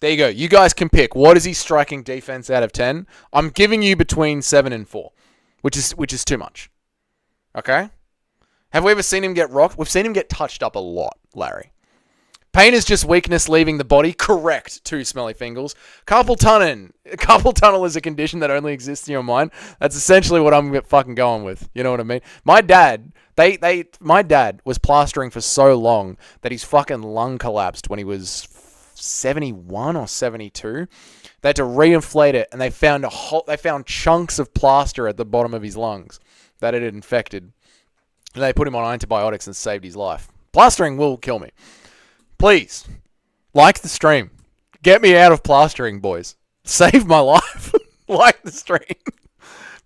There you go. You guys can pick. What is he striking defense out of 10? I'm giving you between 7 and 4, which is too much. Okay? Have we ever seen him get rocked? We've seen him get touched up a lot, Larry. Pain is just weakness leaving the body. Correct. 2 smelly fingers. Carpal tunnel is a condition that only exists in your mind. That's essentially what I'm fucking going with. You know what I mean? My dad, my dad was plastering for so long that his fucking lung collapsed when he was 71 or 72. They had to reinflate it, and they found chunks of plaster at the bottom of his lungs that it had infected. And they put him on antibiotics and saved his life. Plastering will kill me. Please, like the stream. Get me out of plastering, boys. Save my life. Like the stream.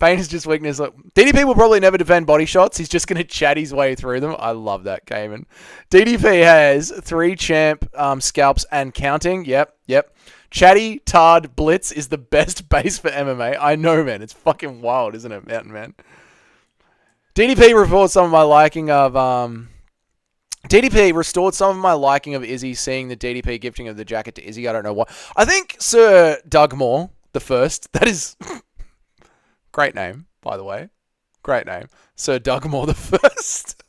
Pain is just weakness. DDP will probably never defend body shots. He's just going to chat his way through them. I love that, Cayman. DDP has 3 champ scalps and counting. Yep. Chatty Tard Blitz is the best base for MMA. I know, man. It's fucking wild, isn't it, Mountain Man? DDP restored some of my liking of... DDP restored some of my liking of Izzy, seeing the DDP gifting of the jacket to Izzy. I don't know why. I think Sir Doug Moore, the first, that is... Great name, by the way. Great name. Sir Doug Moore the first.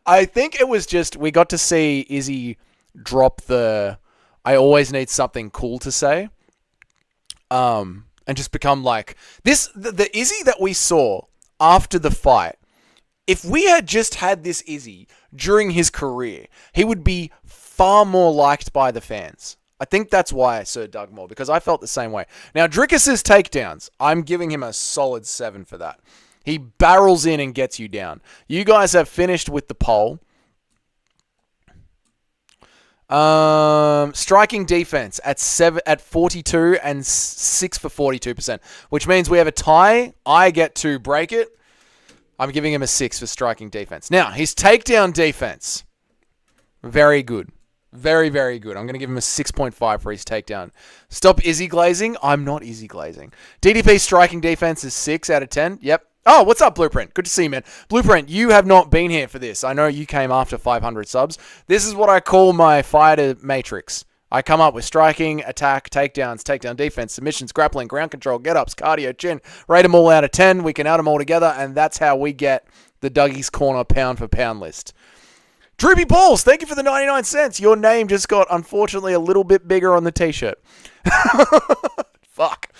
I think it was just, we got to see Izzy drop the, I always need something cool to say. And just become like, the Izzy that we saw after the fight, if we had just had this Izzy during his career, he would be far more liked by the fans. I think that's why Sir Doug Moore, because I felt the same way. Now, Drickus' takedowns, I'm giving him a solid 7 for that. He barrels in and gets you down. You guys have finished with the poll. Striking defense at 42 and 6 for 42%, which means we have a tie. I get to break it. I'm giving him a 6 for striking defense. Now, his takedown defense, very good. Very, very good. I'm going to give him a 6.5 for his takedown. Stop Izzy glazing. I'm not Izzy glazing. DDP striking defense is 6 out of 10. Yep. Oh, what's up, Blueprint? Good to see you, man. Blueprint, you have not been here for this. I know you came after 500 subs. This is what I call my fighter matrix. I come up with striking, attack, takedowns, takedown defense, submissions, grappling, ground control, get-ups, cardio, chin. Rate them all out of 10. We can add them all together, and that's how we get the Dougie's Corner pound-for-pound list. Droopy Balls, thank you for the 99 cents. Your name just got, unfortunately, a little bit bigger on the t-shirt. Fuck.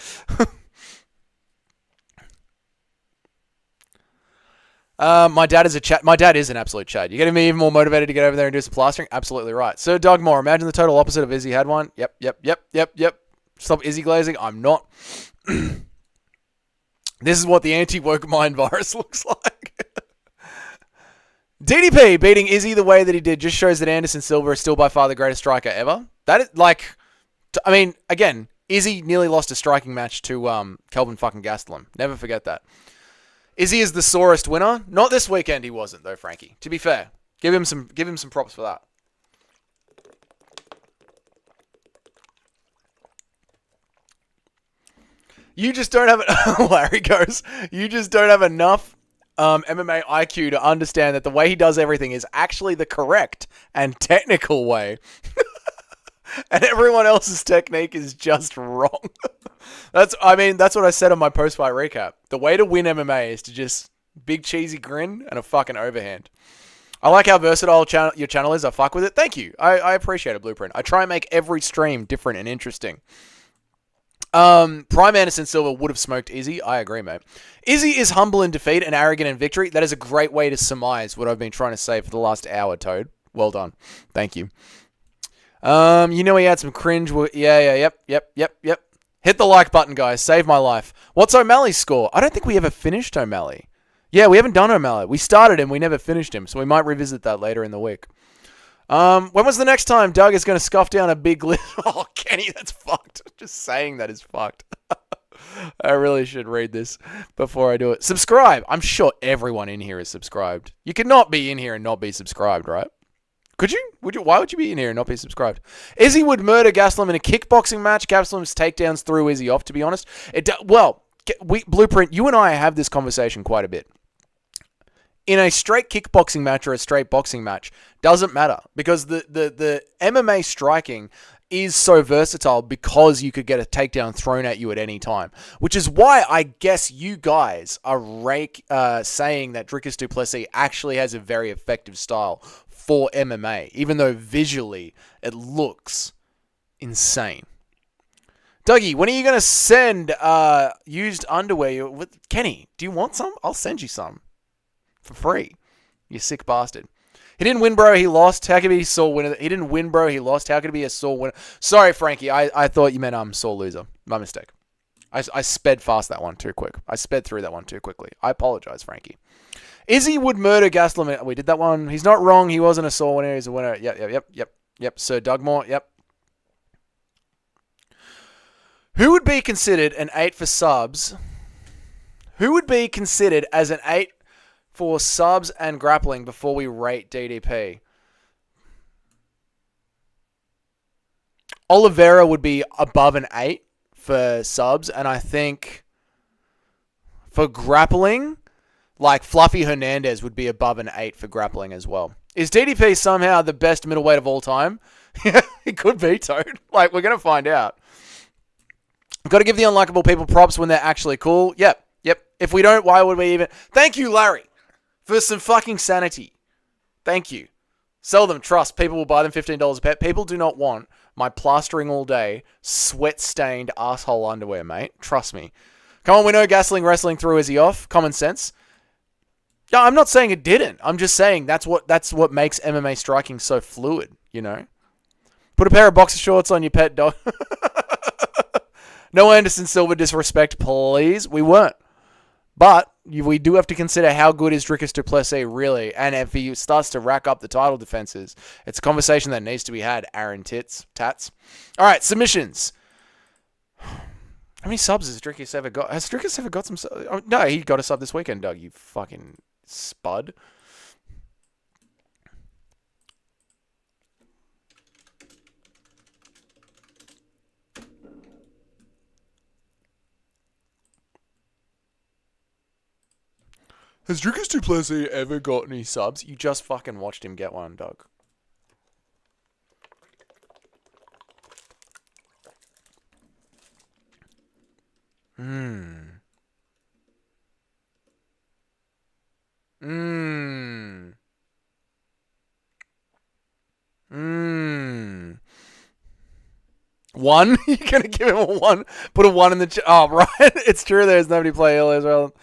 My dad is My dad is an absolute Chad. You're getting me even more motivated to get over there and do some plastering? Absolutely right. So, Doug Moore, imagine the total opposite of Izzy had one. Yep. Stop Izzy glazing. I'm not. This is what the anti-woke mind virus looks like. DDP beating Izzy the way that he did just shows that Anderson Silva is still by far the greatest striker ever. That is, like, I mean, again, Izzy nearly lost a striking match to Kelvin fucking Gastelum. Never forget that. Izzy is the sorest winner. Not this weekend he wasn't, though, Frankie. To be fair. Give him some props for that. You just don't have Larry goes, you just don't have enough MMA IQ to understand that the way he does everything is actually the correct and technical way. And everyone else's technique is just wrong. That's what I said on my post-fight recap. The way to win MMA is to just big cheesy grin and a fucking overhand. I like how versatile your channel is. I fuck with it. Thank you. I appreciate it, Blueprint. I try and make every stream different and interesting. Prime Anderson Silva would have smoked Izzy. I agree, mate. Izzy is humble in defeat and arrogant in victory. That is a great way to surmise what I've been trying to say for the last hour, Toad. Well done. Thank you. You know he had some cringe. Yep. Hit the like button, guys. Save my life. What's O'Malley's score? I don't think we ever finished O'Malley. Yeah, we haven't done O'Malley. We started him, we never finished him, so we might revisit that later in the week. When was the next time Doug is going to scuff down a big list? Oh, Kenny, that's fucked. Just saying that is fucked. I really should read this before I do it. Subscribe. I'm sure everyone in here is subscribed. You cannot be in here and not be subscribed, right? Could you? Why would you be in here and not be subscribed? Izzy would murder Gastelum in a kickboxing match. Gastelum's takedowns threw Izzy off, to be honest. Blueprint, you and I have this conversation quite a bit. In a straight kickboxing match or a straight boxing match, doesn't matter. Because the MMA striking is so versatile because you could get a takedown thrown at you at any time. Which is why I guess you guys are saying that Dricus du Plessis actually has a very effective style for MMA, even though visually it looks insane. Dougie, when are you going to send used underwear? Kenny, do you want some? I'll send you some for free. You sick bastard. He didn't win, bro. He lost. How could he be a sore winner? He didn't win, bro. He lost. How could he be a sore winner? Sorry, Frankie. I thought you meant sore loser. My mistake. I sped past that one too quick. I sped through that one too quickly. I apologize, Frankie. Izzy would murder Gastelum. We did that one. He's not wrong. He wasn't a sore winner. He's a winner. Yep. Sir Doug Moore. Yep. Who would be considered an 8 for subs? Who would be considered as an 8 for subs and grappling before we rate DDP? Oliveira would be above an 8 for subs, and I think for grappling, like Fluffy Hernandez would be above an 8 for grappling as well. Is DDP somehow the best middleweight of all time? It could be, Toad. Like, we're going to find out. Got to give the unlikable people props when they're actually cool. Yep. If we don't, why would we even... Thank you, Larry, for some fucking sanity. Thank you. Sell them. Trust. People will buy them $15 a pet. People do not want my plastering all day, sweat-stained asshole underwear, mate. Trust me. Come on, we know wrestling threw Izzy off. Common sense. Yeah, I'm not saying it didn't. I'm just saying that's what makes MMA striking so fluid, you know? Put a pair of boxer shorts on your pet dog. No Anderson Silva disrespect, please. We weren't. But we do have to consider how good is Dricus du Plessis really. And if he starts to rack up the title defenses, it's a conversation that needs to be had, Aaron Tats. All right, submissions. How many subs has Dricus ever got? Has Dricus ever got some subs? Oh, no, he got a sub this weekend, Doug. You fucking spud. Has Dricus du Plessis ever got any subs? You just fucking watched him get one, Doug. One? You're gonna give him a one? Put a one in the chat. Oh, right. It's true there's nobody play heal Israel.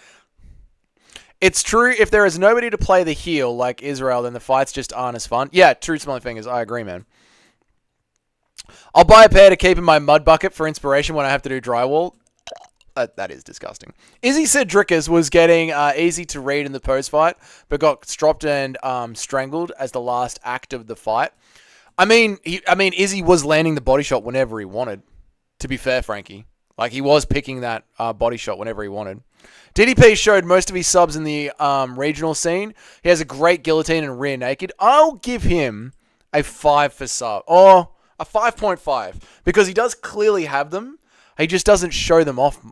It's true if there is nobody to play the heal like Israel, then the fights just aren't as fun. Yeah, true smelly fingers. I agree, man. I'll buy a pair to keep in my mud bucket for inspiration when I have to do drywall. That is disgusting. Izzy said Dricus was getting easy to read in the post fight, but got stropped and strangled as the last act of the fight. I mean, Izzy was landing the body shot whenever he wanted. To be fair, Frankie, like he was picking that body shot whenever he wanted. DDP showed most of his subs in the regional scene. He has a great guillotine and rear naked. I'll give him a 5 for sub, or a 5.5 because he does clearly have them. He just doesn't show them off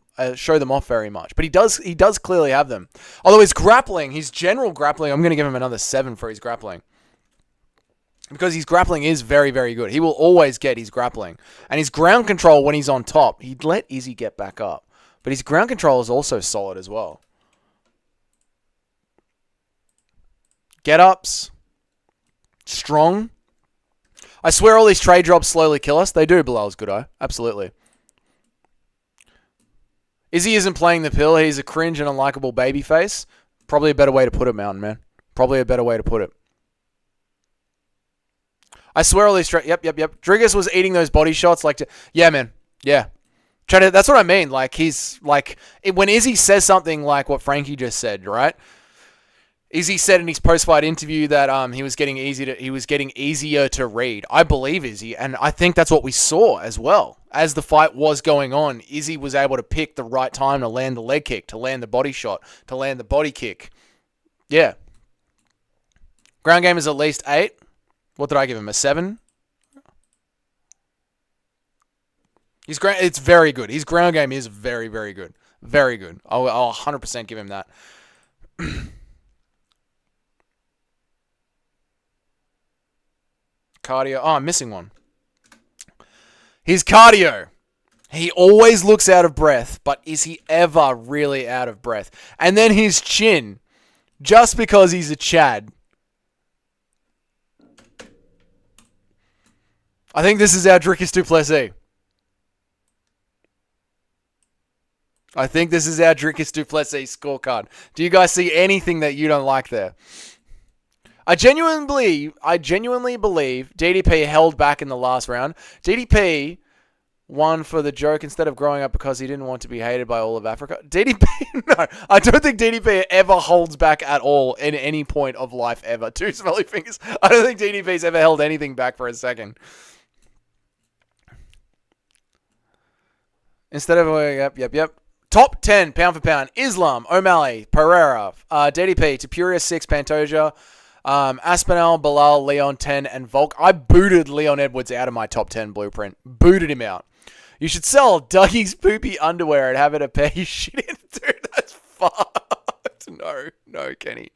very much. But he does clearly have them. Although his grappling, his general grappling, I'm going to give him another 7 for his grappling. Because his grappling is very, very good. He will always get his grappling. And his ground control when he's on top, he'd let Izzy get back up. But his ground control is also solid as well. Get-ups. Strong. I swear all these trade drops slowly kill us. They do, Bilal's good eye. Absolutely. Izzy isn't playing the pill. He's a cringe and unlikable babyface. Probably a better way to put it, Mountain Man. Probably a better way to put it. I swear all these... Yep. Dricus was eating those body shots like... Yeah, man. Yeah. That's what I mean. Like, he's... Like, when Izzy says something like what Frankie just said, right? Izzy said in his post-fight interview that he was getting easier to read. I believe Izzy, and I think that's what we saw as well. As the fight was going on, Izzy was able to pick the right time to land the leg kick, to land the body shot, to land the body kick. Yeah. Ground game is at least 8. What did I give him? A 7? It's very good. His ground game is very, very good. Very good. I'll 100% give him that. Cardio. Oh, I'm missing one. His cardio. He always looks out of breath, but is he ever really out of breath? And then his chin. Just because he's a Chad. I think this is our Dricus du Plessis. I think this is our Dricus du Plessis scorecard. Do you guys see anything that you don't like there? I genuinely believe DDP held back in the last round. DDP won for the joke instead of growing up because he didn't want to be hated by all of Africa. DDP, no, I don't think DDP ever holds back at all in any point of life ever. 2 smelly fingers. I don't think DDP's ever held anything back for a second. Instead of, yep. Top 10, pound for pound. Islam, O'Malley, Pereira, DDP, Tapuria 6, Pantoja, Aspinall, Bilal, Leon 10, and Volk. I booted Leon Edwards out of my top 10 blueprint. Booted him out. You should sell Dougie's poopy underwear and have it a pair you shit in. Dude, that's fucked. No, Kenny.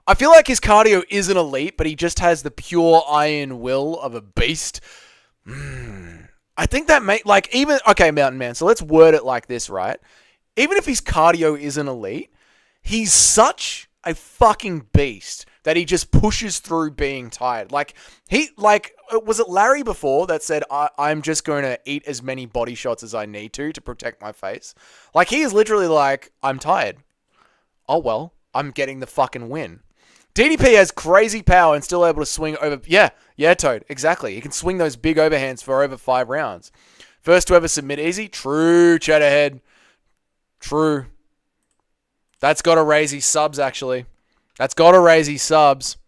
I feel like his cardio isn't elite, but he just has the pure iron will of a beast. I think that okay, Mountain Man, so let's word it like this, right? Even if his cardio isn't elite, he's such a fucking beast that he just pushes through being tired. Was it Larry before that said, I'm just going to eat as many body shots as I need to protect my face? Like, he is literally like, I'm tired. Oh, well, I'm getting the fucking win. DDP has crazy power and still able to swing over... Yeah, Toad, exactly. He can swing those big overhands for over 5 rounds. First to ever submit easy. True, Cheddarhead. True. That's got to raise his subs, actually. That's got to raise his subs.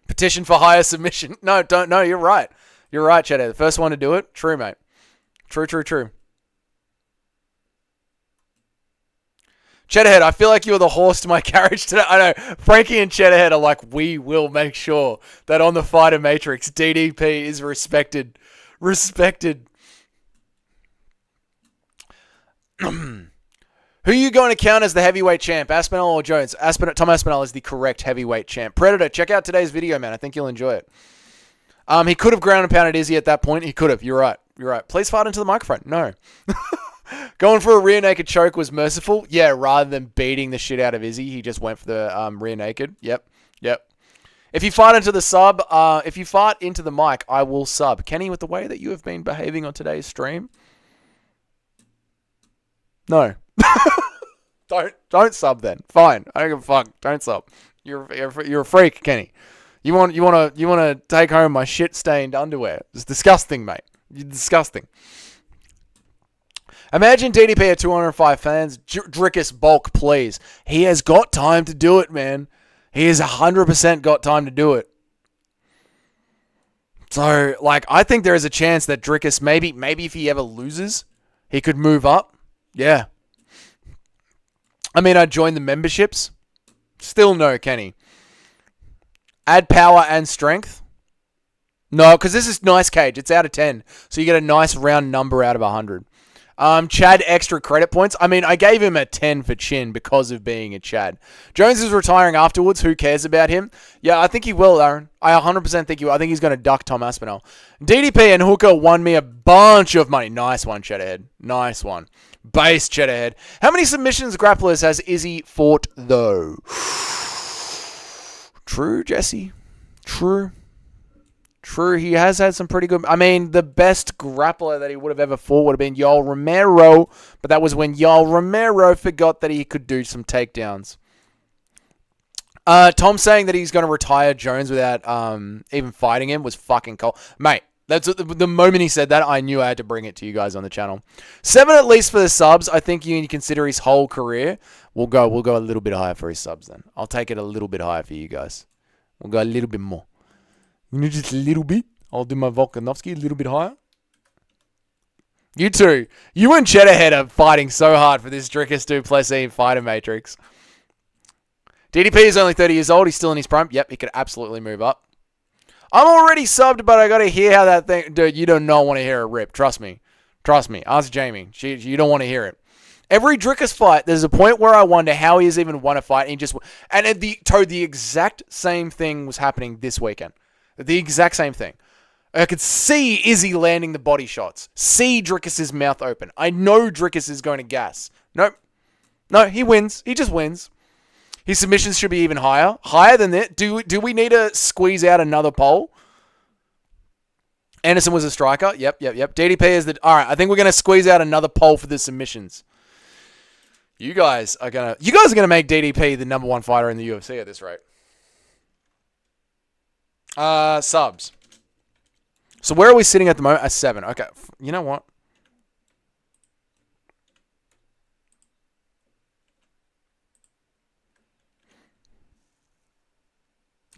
Petition for higher submission. No, don't. No, you're right. You're right, Cheddarhead. The first one to do it. True, mate. True. Cheddarhead, I feel like you're the horse to my carriage today. I know. Frankie and Cheddarhead are like, we will make sure that on the Fighter Matrix, DDP is respected. Respected. Who are you going to count as the heavyweight champ? Aspinall or Jones? Tom Aspinall is the correct heavyweight champ. Predator, check out today's video, man. I think you'll enjoy it. He could have ground and pounded Izzy at that point. He could have. You're right. You're right. Please fart into the microphone. No. Going for a rear naked choke was merciful. Yeah, rather than beating the shit out of Izzy, he just went for the rear naked. Yep. If you fart into the sub, if you fart into the mic, I will sub. Kenny, with the way that you have been behaving on today's stream, no. Don't sub then. Fine. I don't give a fuck. Don't sub. You're a freak, Kenny. You want to take home my shit stained underwear. It's disgusting, mate. You're disgusting. Imagine DDP at 205 fans. Drickus bulk, please. He has got time to do it, man. He has 100% got time to do it. So, like, I think there is a chance that Drickus, maybe if he ever loses, he could move up. Yeah. I mean, I'd join the memberships. Still no, Kenny. Add power and strength. No, because this is nice cage. It's out of 10. So you get a nice round number out of 100. Chad extra credit points. I mean, I gave him a 10 for chin because of being a Chad. Jones is retiring afterwards. Who cares about him? Yeah, I think he will, Aaron. I 100% think he will. I think he's going to duck Tom Aspinall. DDP and Hooker won me a bunch of money. Nice one, Cheddarhead. Nice one. Base Cheddarhead. How many submissions grapplers has Izzy fought, though? True, Jesse. True. He has had some pretty good... I mean, the best grappler that he would have ever fought would have been Yoel Romero, but that was when Yoel Romero forgot that he could do some takedowns. Tom saying that he's going to retire Jones without even fighting him was fucking cool. Mate, that's the moment he said that, I knew I had to bring it to you guys on the channel. 7 at least for the subs. I think you need to consider his whole career. We'll go a little bit higher for his subs then. I'll take it a little bit higher for you guys. We'll go a little bit more. Just a little bit. I'll do my Volkanovski a little bit higher. You two. You and Cheddarhead are fighting so hard for this Drickus Duplessis Fighter Matrix. DDP is only 30 years old. He's still in his prime. Yep, he could absolutely move up. I'm already subbed, but I got to hear how that thing... Dude, you do not want to hear a rip. Trust me. Ask Jamie. You don't want to hear it. Every Drickus fight, there's a point where I wonder how he has even won a fight. And the exact same thing was happening this weekend. The exact same thing. I could see Izzy landing the body shots. See Drickus' mouth open. I know Drickus is going to gas. Nope. No, he wins. He just wins. His submissions should be even higher. Higher than that. Do we need to squeeze out another poll? Anderson was a striker. Yep. DDP is the... All right, I think we're going to squeeze out another poll for the submissions. You guys are going to make DDP the number 1 fighter in the UFC at this rate. Subs. So where are we sitting at the moment? At 7. Okay. You know what?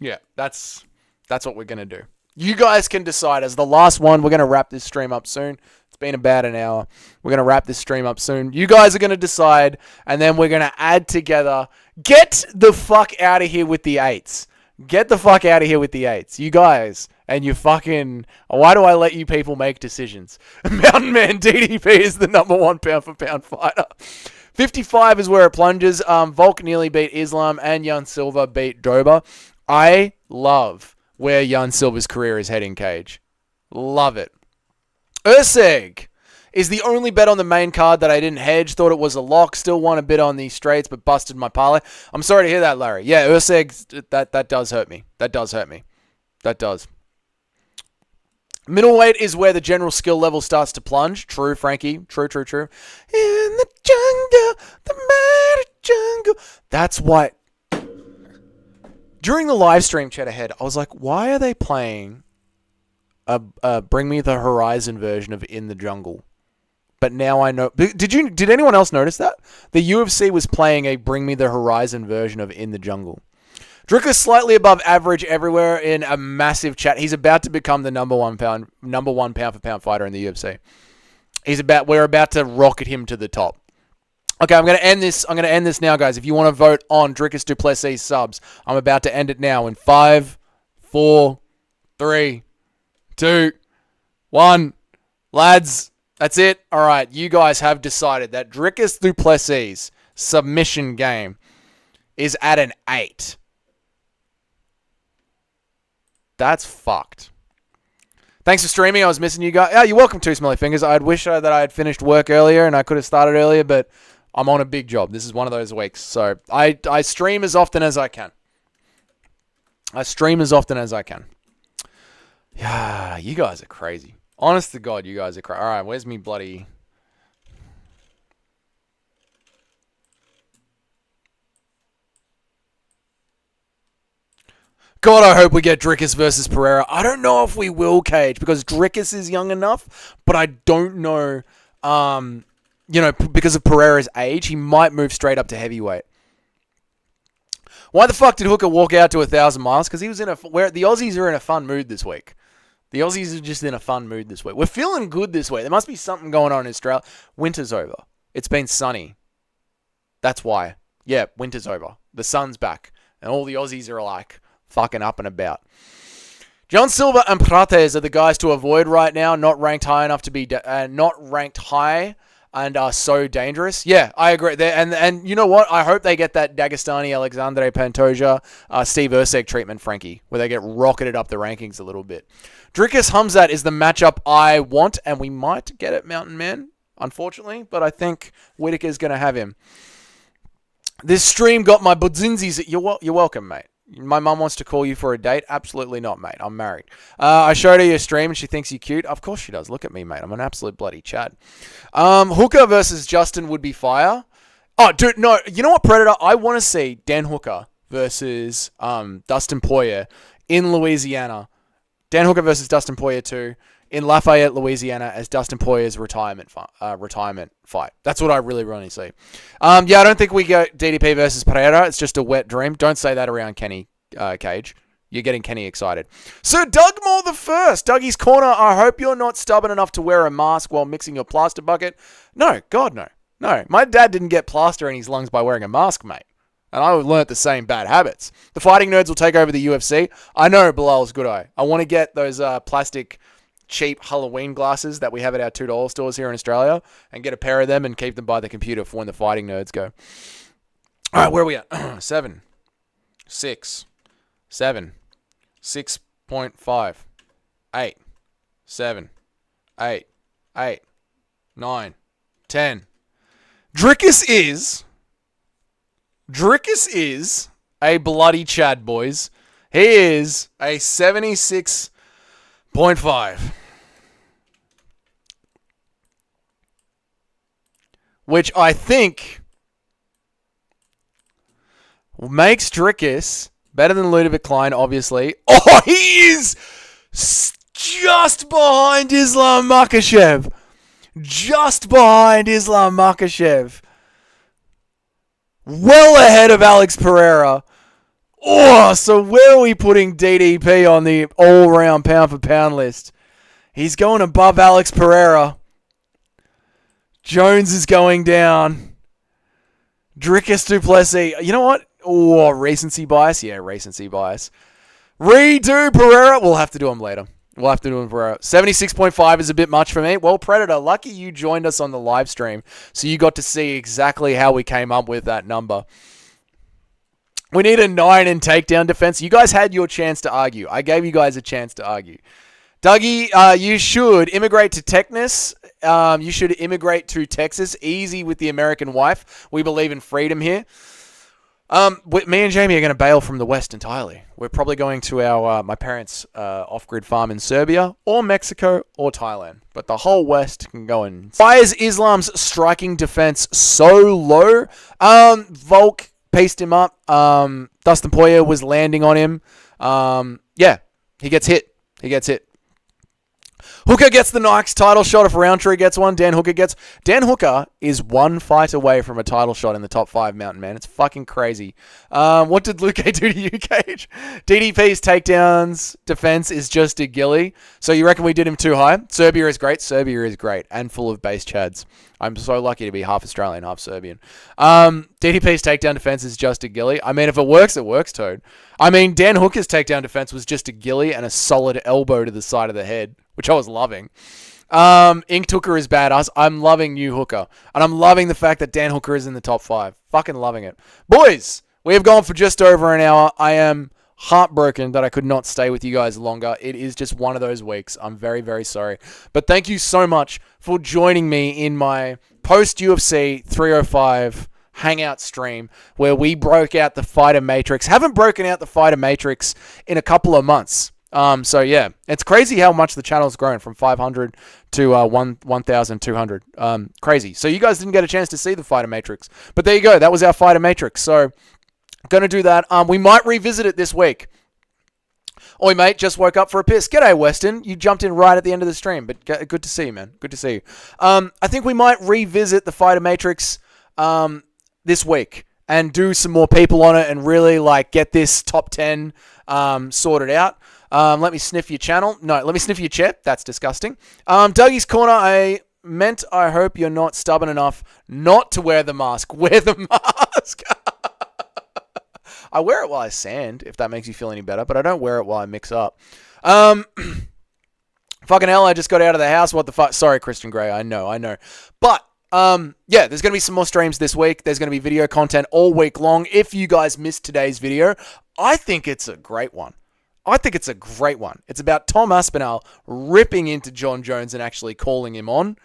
Yeah, that's what we're going to do. You guys can decide. As the last one, we're going to wrap this stream up soon. It's been about an hour. We're going to wrap this stream up soon. You guys are going to decide, and then we're going to add together. Get the fuck out of here with the 8s. Get the fuck out of here with the 8s. You guys. And you fucking... Why do I let you people make decisions? Mountain Man DDP is the number 1 pound-for-pound fighter. 55 is where it plunges. Volk nearly beat Islam, and Jan Silva beat Dober. I love where Jan Silva's career is heading, Cage. Love it. Urseg is the only bet on the main card that I didn't hedge. Thought it was a lock. Still want a bit on the straights, but busted my parlay. I'm sorry to hear that, Larry. Yeah, Urseg, that does hurt me. That does. Middleweight is where the general skill level starts to plunge. True, Frankie. True. In the jungle, the mighty jungle. That's why... During the live stream, Cheddarhead, I was like, why are they playing a Bring Me the Horizon version of In the Jungle? But now I know... Did anyone else notice that? The UFC was playing a Bring Me the Horizon version of In the Jungle. Drickus slightly above average everywhere in a massive chat. He's about to become the number one pound for pound fighter in the UFC. We're about to rocket him to the top. Okay, I'm going to end this. I'm going to end this now, guys. If you want to vote on Drickus du Plessis subs, I'm about to end it now in 5, 4, 3, 2, 1. Lads, that's it. All right, you guys have decided that Drickus du Plessis submission game is at an 8. That's fucked. Thanks for streaming. I was missing you guys. Yeah, you're welcome to Smelly Fingers. I'd wish that I had finished work earlier and I could have started earlier, but I'm on a big job. This is one of those weeks. So I stream as often as I can. Yeah, you guys are crazy. Honest to God, you guys are crazy. All right, where's me bloody... God, I hope we get Drickus versus Pereira. I don't know if we will, Cage, because Drickus is young enough, but I don't know, because of Pereira's age, he might move straight up to heavyweight. Why the fuck did Hooker walk out to 1,000 miles? Because he was where the Aussies are in a fun mood this week. The Aussies are just in a fun mood this week. We're feeling good this week. There must be something going on in Australia. Winter's over. It's been sunny. That's why. Yeah, winter's over. The sun's back. And all the Aussies are like... fucking up and about. John Silva and Prates are the guys to avoid right now. Not ranked high enough to be, not ranked high and are so dangerous. Yeah, I agree. And you know what? I hope they get that Dagestani Alexandre Pantoja, Steve Ursek treatment, Frankie, where they get rocketed up the rankings a little bit. Drickus Hamzat is the matchup I want, and we might get it, Mountain Man, unfortunately, but I think Whittaker's going to have him. This stream got my budzinzis. You're welcome, mate. My mum wants to call you for a date. Absolutely not, mate. I'm married. I showed her your stream and she thinks you're cute. Of course she does. Look at me, mate. I'm an absolute bloody Chad. Hooker versus Justin would be fire. Oh, dude, no. You know what, Predator? I want to see Dan Hooker versus Dustin Poirier in Louisiana. Dan Hooker versus Dustin Poirier 2 in Lafayette, Louisiana, as Dustin Poirier's retirement fight. That's what I really want to see. I don't think we go DDP versus Pereira. It's just a wet dream. Don't say that around Kenny Cage. You're getting Kenny excited. So Doug Moore the first. Dougie's Corner. I hope you're not stubborn enough to wear a mask while mixing your plaster bucket. No, God, no. No, my dad didn't get plaster in his lungs by wearing a mask, mate. And I learnt the same bad habits. The fighting nerds will take over the UFC. I know, Bilal's good eye. I want to get those plastic... cheap Halloween glasses that we have at our $2 stores here in Australia and get a pair of them and keep them by the computer for when the fighting nerds go. All right, where are we at? 7, 6, 7, 6.5, 8, 7, 8, 8, 9, 10. Drickus is a bloody Chad, boys. He is a 76.5. Which I think makes Drickus better than Ludovic Klein, obviously. Oh, he is just behind Islam Makhachev. Just behind Islam Makhachev. Well ahead of Alex Pereira. Oh, so where are we putting DDP on the all-round pound-for-pound list? He's going above Alex Pereira. Jones is going down. Drickus du Plessis. You know what? Oh, recency bias? Yeah, recency bias. Redo Pereira. We'll have to do him later. We'll have to do him Pereira. 76.5 is a bit much for me. Well, Predator, lucky you joined us on the live stream, so you got to see exactly how we came up with that number. We need a 9 in takedown defense. You guys had your chance to argue. I gave you guys a chance to argue. Dougie, you should immigrate to Texas. You should immigrate to Texas. Easy with the American wife. We believe in freedom here. Me and Jamie are going to bail from the West entirely. We're probably going to my parents' off-grid farm in Serbia or Mexico or Thailand. But the whole West can go in. Why is Islam's striking defense so low? Volk pieced him up. Dustin Poirier was landing on him. He gets hit. Hooker gets the Nikes title shot if Roundtree gets one. Dan Hooker is one fight away from a title shot in the top 5 mountain, man. It's fucking crazy. What did Luke do to you, Cage? DDP's takedowns defense is just a gilly. So you reckon we did him too high? Serbia is great. Serbia is great and full of base chads. I'm so lucky to be half Australian, half Serbian. DDP's takedown defense is just a gilly. I mean, if it works, Toad. I mean, Dan Hooker's takedown defense was just a gilly and a solid elbow to the side of the head, which I was loving. Inked Hooker is badass. I'm loving new Hooker. And I'm loving the fact that Dan Hooker is in the top 5. Fucking loving it. Boys, we have gone for just over an hour. I am heartbroken that I could not stay with you guys longer. It is just one of those weeks. I'm very, very sorry. But thank you so much for joining me in my post-UFC 305 hangout stream where we broke out the Fighter Matrix. Haven't broken out the Fighter Matrix in a couple of months. So yeah, it's crazy how much the channel's grown from 500 to 1,200. Crazy. So you guys didn't get a chance to see the Fighter Matrix, but there you go. That was our Fighter Matrix. So gonna do that. We might revisit it this week. Oi, mate, just woke up for a piss. G'day, Weston. You jumped in right at the end of the stream, but good to see you, man. Good to see you. I think we might revisit the Fighter Matrix this week and do some more people on it and really like get this top 10 sorted out. Let me sniff your channel. No, let me sniff your chair. That's disgusting. Dougie's Corner, I hope you're not stubborn enough not to wear the mask. Wear the mask. I wear it while I sand, if that makes you feel any better, but I don't wear it while I mix up. Fucking hell, I just got out of the house. What the fuck? Sorry, Christian Grey. I know. But, yeah, there's going to be some more streams this week. There's going to be video content all week long. If you guys missed today's video, I think it's a great one. It's about Tom Aspinall ripping into John Jones and actually calling him on.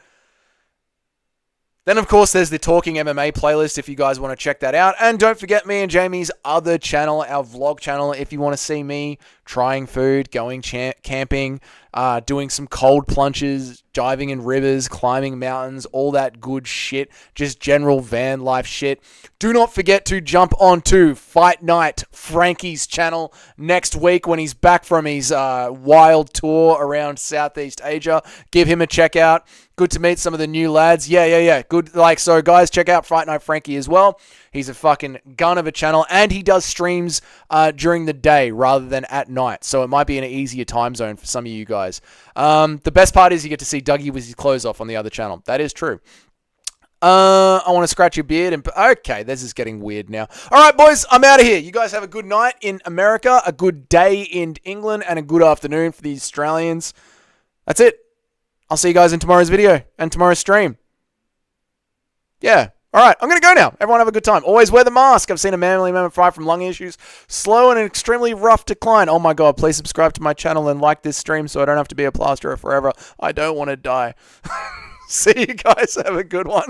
Then, of course, there's the Talking MMA playlist if you guys want to check that out. And don't forget me and Jamie's other channel, our vlog channel, if you want to see me trying food, going camping, doing some cold plunges, diving in rivers, climbing mountains, all that good shit, just general van life shit. Do not forget to jump onto Fight Night Frankie's channel next week when he's back from his wild tour around Southeast Asia. Give him a check out. Good to meet some of the new lads. Yeah. Good. So guys, check out Fight Night Frankie as well. He's a fucking gun of a channel, and he does streams during the day rather than at night. So it might be an easier time zone for some of you guys. The best part is you get to see Dougie with his clothes off on the other channel. That is true. I want to scratch your beard. Okay, this is getting weird now. All right, boys, I'm out of here. You guys have a good night in America, a good day in England, and a good afternoon for the Australians. That's it. I'll see you guys in tomorrow's video and tomorrow's stream. Yeah. All right, I'm going to go now. Everyone have a good time. Always wear the mask. I've seen a manly man fry from lung issues. Slow and an extremely rough decline. Oh my God, please subscribe to my channel and like this stream so I don't have to be a plasterer forever. I don't want to die. See you guys. Have a good one.